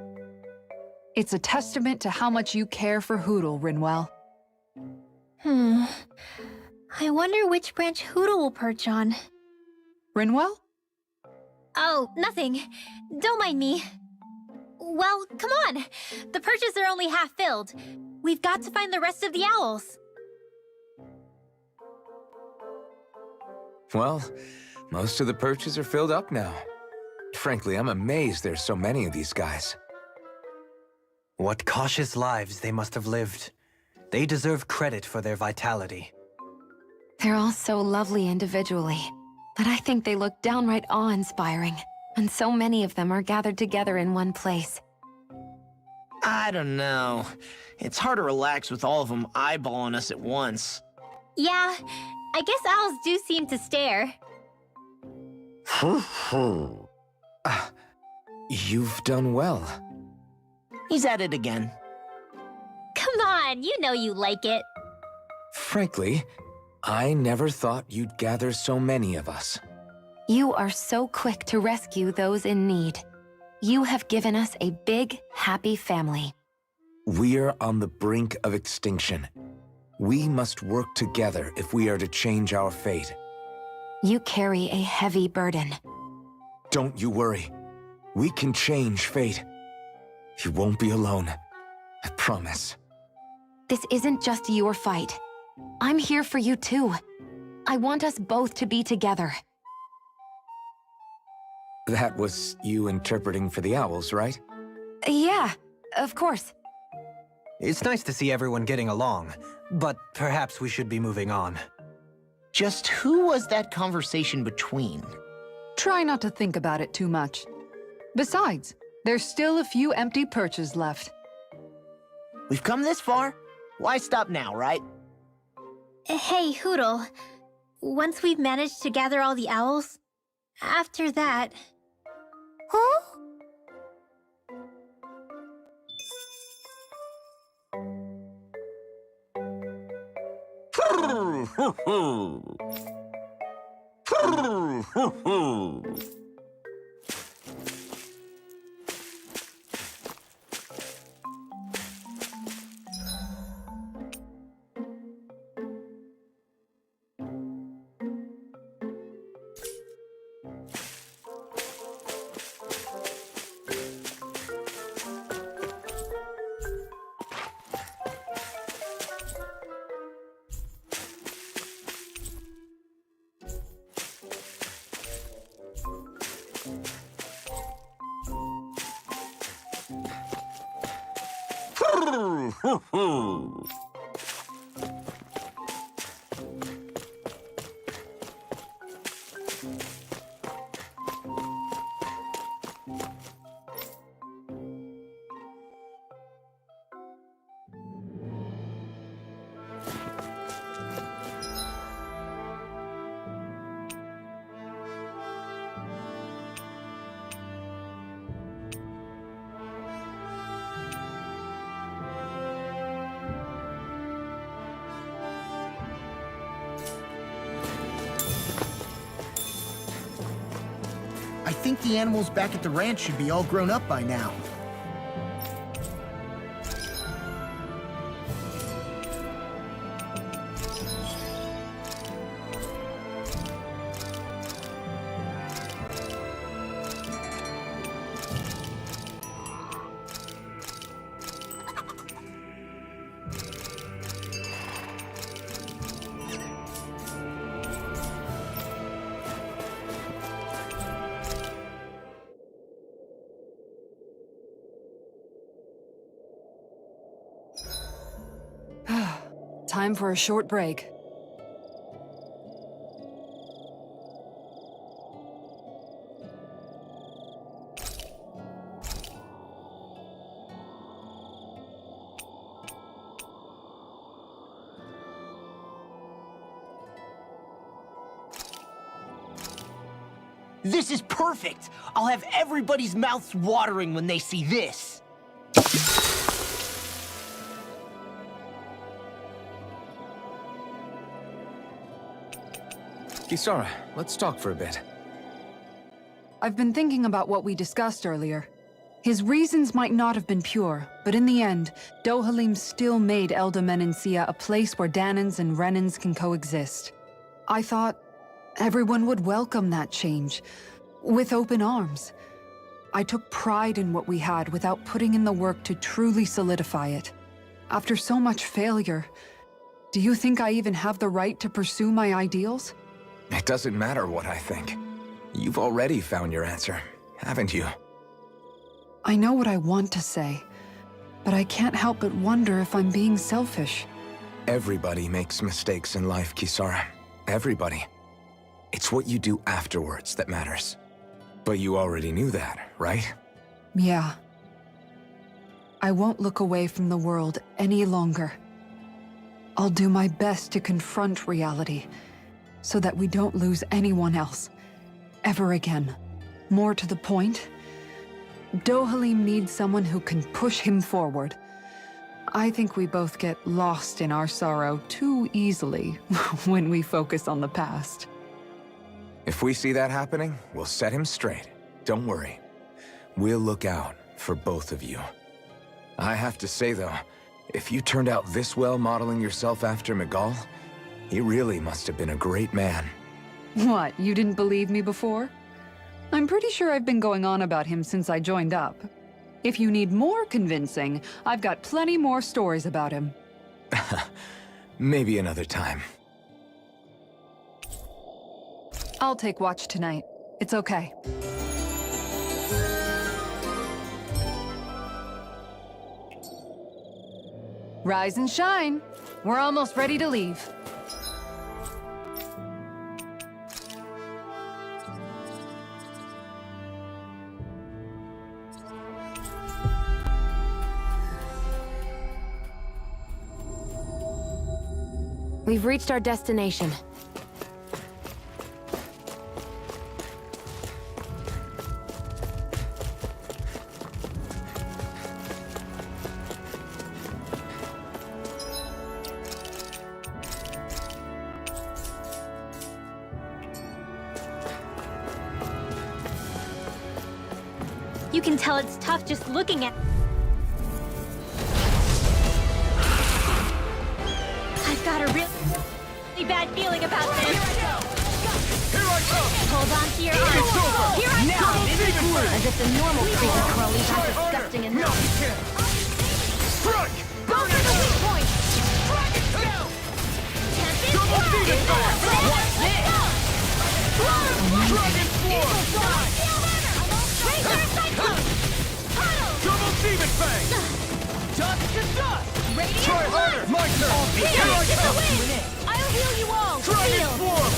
It's a testament to how much you care for Hoodle, Rinwell. I wonder which branch Hoodle will perch on. Rinwell? Oh, nothing. Don't mind me. Well, come on. The perches are only half filled. We've got to find the rest of the owls. Well, most of the perches are filled up now. Frankly, I'm amazed there's so many of these guys. What cautious lives they must have lived. They deserve credit for their vitality. They're all so lovely individually, but I think they look downright awe-inspiring, and so many of them are gathered together in one place. I don't know. It's hard to relax with all of them eyeballing us at once. Yeah, I guess owls do seem to stare. You've done well. He's at it again. Come on, you know you like it. Frankly, I never thought you'd gather so many of us. You are so quick to rescue those in need. You have given us a big, happy family. We're on the brink of extinction. We must work together if we are to change our fate. You carry a heavy burden. Don't you worry. We can change fate. You won't be alone. I promise. This isn't just your fight. I'm here for you too. I want us both to be together. That was you interpreting for the owls, right? Yeah, of course. It's nice to see everyone getting along, but perhaps we should be moving on. Just who was that conversation between? Try not to think about it too much. Besides, there's still a few empty perches left. We've come this far. Why stop now, right? Hey, Hootle. Once we've managed to gather all the owls, after that... Huh? I think the animals back at the ranch should be all grown up by now. Time for a short break. This is perfect! I'll have everybody's mouths watering when they see this. Kisara, let's talk for a bit. I've been thinking about what we discussed earlier. His reasons might not have been pure, but in the end, Dohalim still made Elda Menencia a place where Danans and Renans can coexist. I thought everyone would welcome that change, with open arms. I took pride in what we had without putting in the work to truly solidify it. After so much failure, do you think I even have the right to pursue my ideals? It doesn't matter what I think. You've already found your answer, haven't you? I know what I want to say, but I can't help but wonder if I'm being selfish. Everybody makes mistakes in life, Kisara. Everybody. It's what you do afterwards that matters. But you already knew that, right? Yeah. I won't look away from the world any longer. I'll do my best to confront reality, so that we don't lose anyone else, ever again. More to the point, Dohalim needs someone who can push him forward. I think we both get lost in our sorrow too easily when we focus on the past. If we see that happening, we'll set him straight. Don't worry. We'll look out for both of you. I have to say though, if you turned out this well modeling yourself after Miguel, he really must have been a great man. What, you didn't believe me before? I'm pretty sure I've been going on about him since I joined up. If you need more convincing, I've got plenty more stories about him. Maybe another time. I'll take watch tonight. It's okay. Rise and shine. We're almost ready to leave. We've reached our destination. You can tell it's tough just looking at... I've got a really bad feeling about this. Here I come! Hold on to your arms. It's over! Here I Now, come! As if the normal creepy crawlies aren't Try harder! disgusting No, enough. you can't! Strike! Go for the weak point! Double demon fang! Watch this! Dragon swarm! Razor Cyclone! Double demon fang! Dust to dust! Radiant Try harder! My turn! Here I come! I'll heal you all! Dragon Heal! swarm!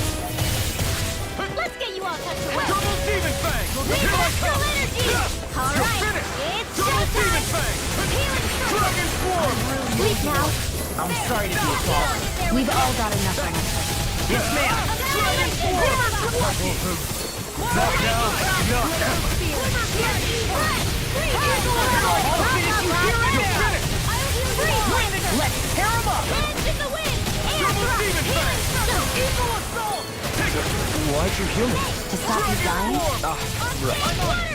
Let's get you all tucked away! Double demon fang! Leave Here I astral come! energy! You're Alright, finished! it's Double demon showtime! fang! Healing circle! Dragon swarm! Sleep now! I'm sorry to be a bother. We've all got enough on us. Yes, ma'am! Dragon Not now, not ever! Let's tear him up! Hands in the wind! Air Double thrust! demon Healing fang! circle! Eagle assault! Take it! Why'd you heal me? To stop you dying?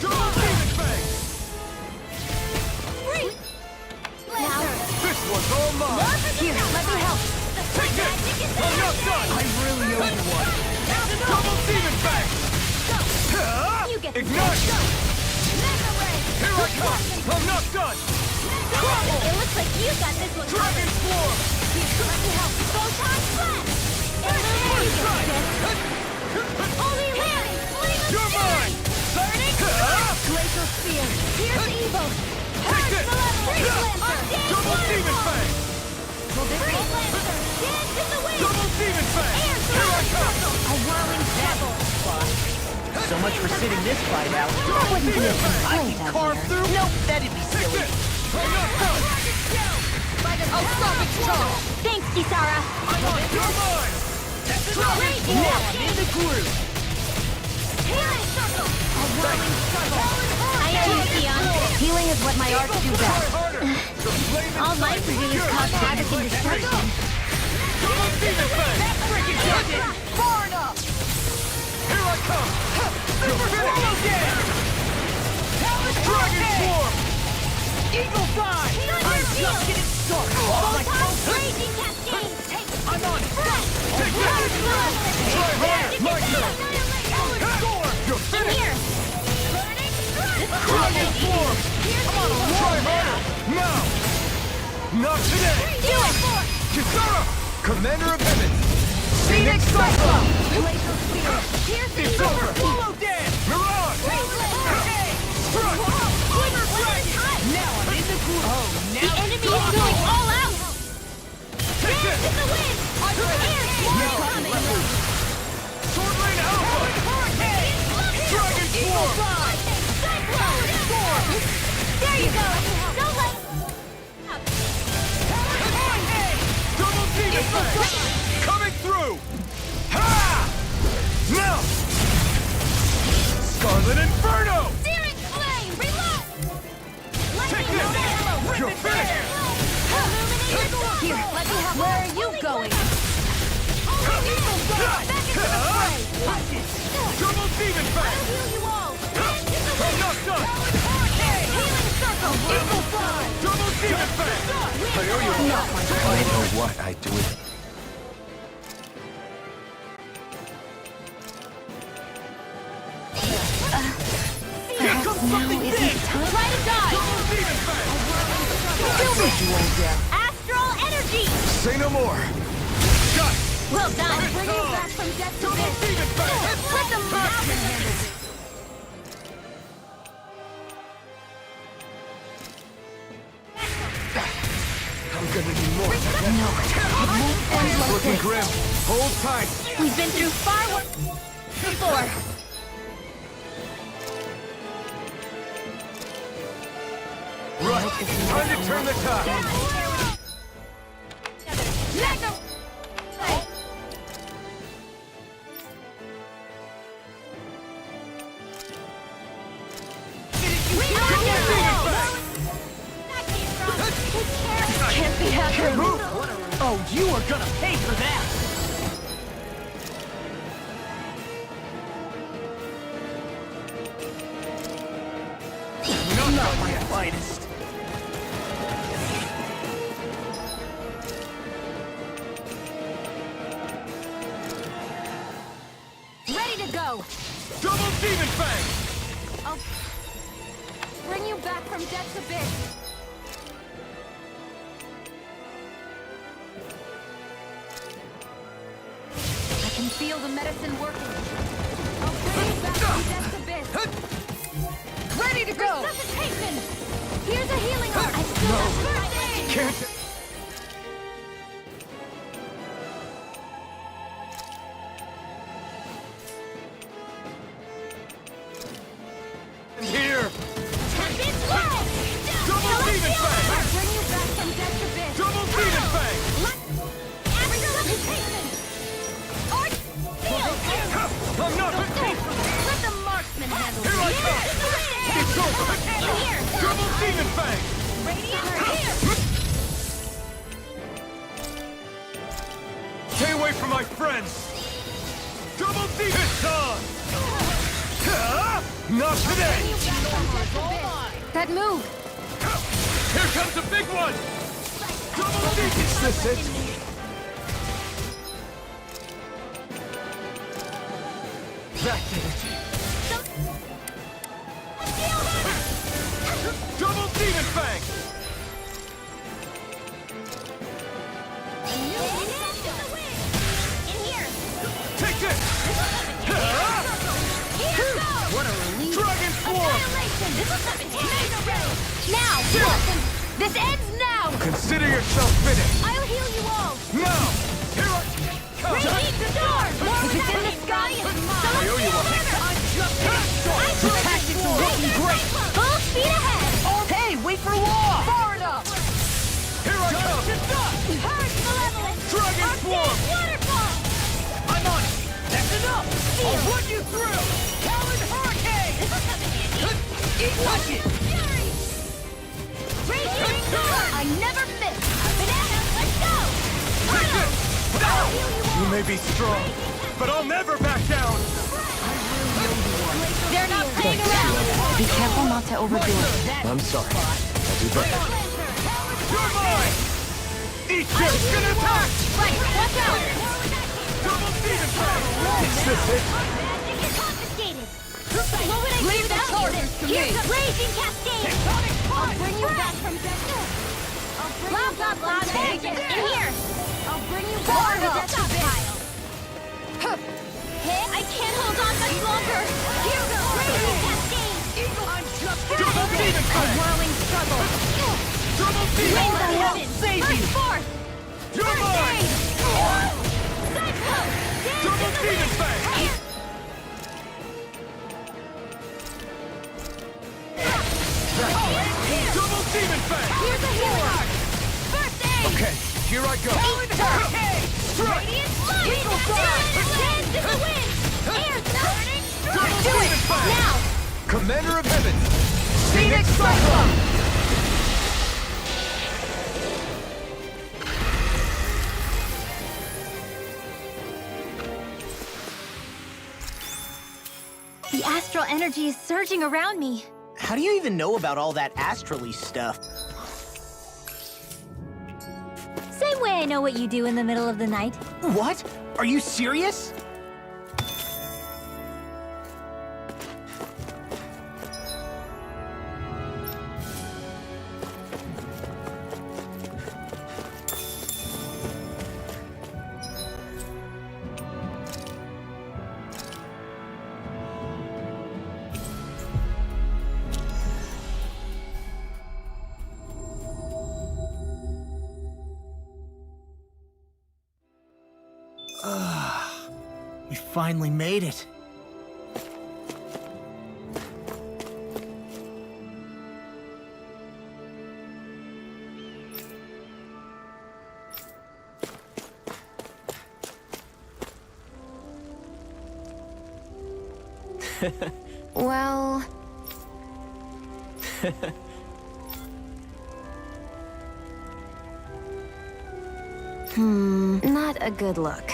Double demon fang! Now, This one's all mine! here, let me help! Take this! I'm not done! I really owe you one! Double demon fang! You get the Ignite! Here I come! I'm not done! It looks like you got this one Dragon covered! swarm! Let me help! Photon blast! Holy Land! You're mine! Glacial Spear! Here's Evo! Take this! Double demon fang! Great Lancer! Dance in the wind! Double demon fang! Air Here I come! A whirling pebble! So much for sitting this fight out. Double demon fang! I can carve through? Nope, that'd be Take silly. this! I'm not done! I'll stop it, Charles! Thanks, Kisara! You're mine! Great Now I'm in the groove. Healing circle! A whirling circle! I owe you, Keon. Healing is what my arts do Try best. harder! The flame All my inside to do is is yours. cause havoc and destruction. Double demon fang! Far enough! Here I come! Super finished! Dragon swarm! Eagle fly! I'm just getting started! Photon raging cascade! I'm on! Take this! Try harder! My turn! You're finished! Here! Dragon swarm! Try harder! Now! Not today! Do it! Kisara! Commander of Heaven! Phoenix Cyclone! Glacial Spear! Here's It's Evo! over! Follow dance! Mirage! Swimmer Dragon! Now I'm in the groove! Oh, now the enemy is going all out! Take Dance in this! the wind! Air swarm coming! Sword Lane Alpha! Dragon swarm! Cyclone! Storm! There you go! Don't let... Double demon fang! Coming through! Ha! Now! Scarlet Inferno! Searing flame! Reload! Take this! You're finished! Here, let me help. Where are you going? Back into the fray! Double demon fang! I'll heal you all! Hands in the I'm wind! not done! Healing circle! Eagle fly! Double demon fang! I owe you one. I know what I'd do with... Got it! Well done. Bring you back from death to this! Let the marksman handle this. I'm gonna need more. No. It won't end like Looking this. grim. Hold tight. We've been through far worse before. Right. Time to turn the tide. Let go. Can't be happening. Oh, you are gonna pay for that! Not my finest. Ready to go! Double Demon Fang! I'll bring you back from death's abyss. I can feel the medicine working. I'll bring you back from death's abyss. Ready to go! Resuscitation! Here's a healing heart. I still have first aid! Can't... Here! Tempest Fang! Double Demon Fang! I'll bring you back from death's abyss. Double Demon Fang! Resuscitation! Art field! I'm not fatigued! Let the marksman handle Here I it. come! It's over! In here! Double Demon Fang! Radiant here! Stay away from my friends! Double Demon Dawn! Not today! That move! Here comes a big one! Double Demon! Is this it? That did it! Double Demon Fang! In here! Take this! What a relief! Dragon Swarm! This is now! This ends now! Consider yourself finished! I'll heal you all! Now! Here I come! Repeat the door! If it's in the sky, it's mine! I owe you one! Your tactics are working great! Full speed ahead! Hey, wait for law! Far enough! Here I come! Purge malevolence! Dragon Swarm! Waterfall! I'm on it! That's enough! I'll run you through! Talon Hurricane! This will come in handy! Touch it! Fury! Raging Sword! I never miss! Banana, let's go! Take this! I'll heal you all! You may be strong, but I'll never back down! They're not playing around! Be careful not to overdo it. I'm sorry. I'll do better. You're mine! Each ship's gonna attack! Right, watch out! Double Demon Fang! Is this it? Magic is confiscated! What would I do without you? Here's a raging cascade! I'll bring you back from death! Blah, blah, blah, magic! In here! I'll bring you Or back the from death pile! Hey, I can't hold on much longer! Here's a raging cascade! I'm just Double Demon A Fang! whirling struggle! Double Demon Rainbow Fang! heaven! save you. Burst forth! You're mine! Cyclone! Double Demon Fang! Double Demon Fang! Here's a healing heart! First aid! Okay, here I go! Strike! Radiant light! Eagle dance in the wind! Air's turning! Double Do Demon it! Fang! Now! Commander of Heaven! Phoenix Cyclone! The astral energy is surging around me. How do you even know about all that astrally stuff? Same way I know what you do in the middle of the night. What? Are you serious? We finally made it. Well... not a good look.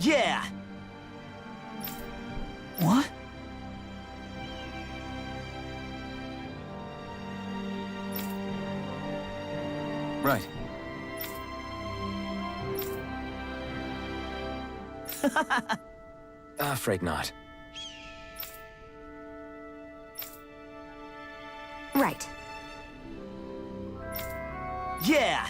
Yeah! What? Right. Afraid not. Right. Yeah!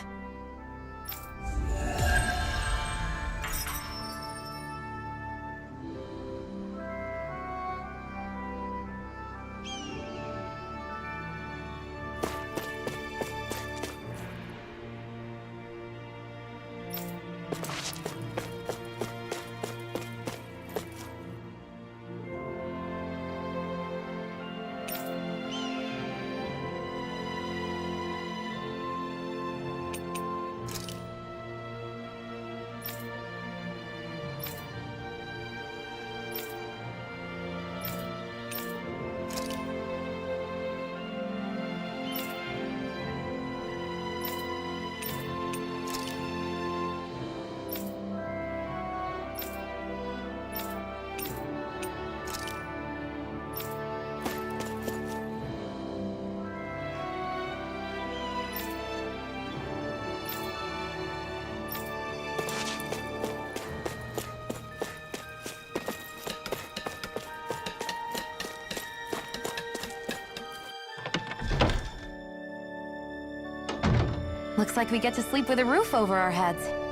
Looks like we get to sleep with a roof over our heads.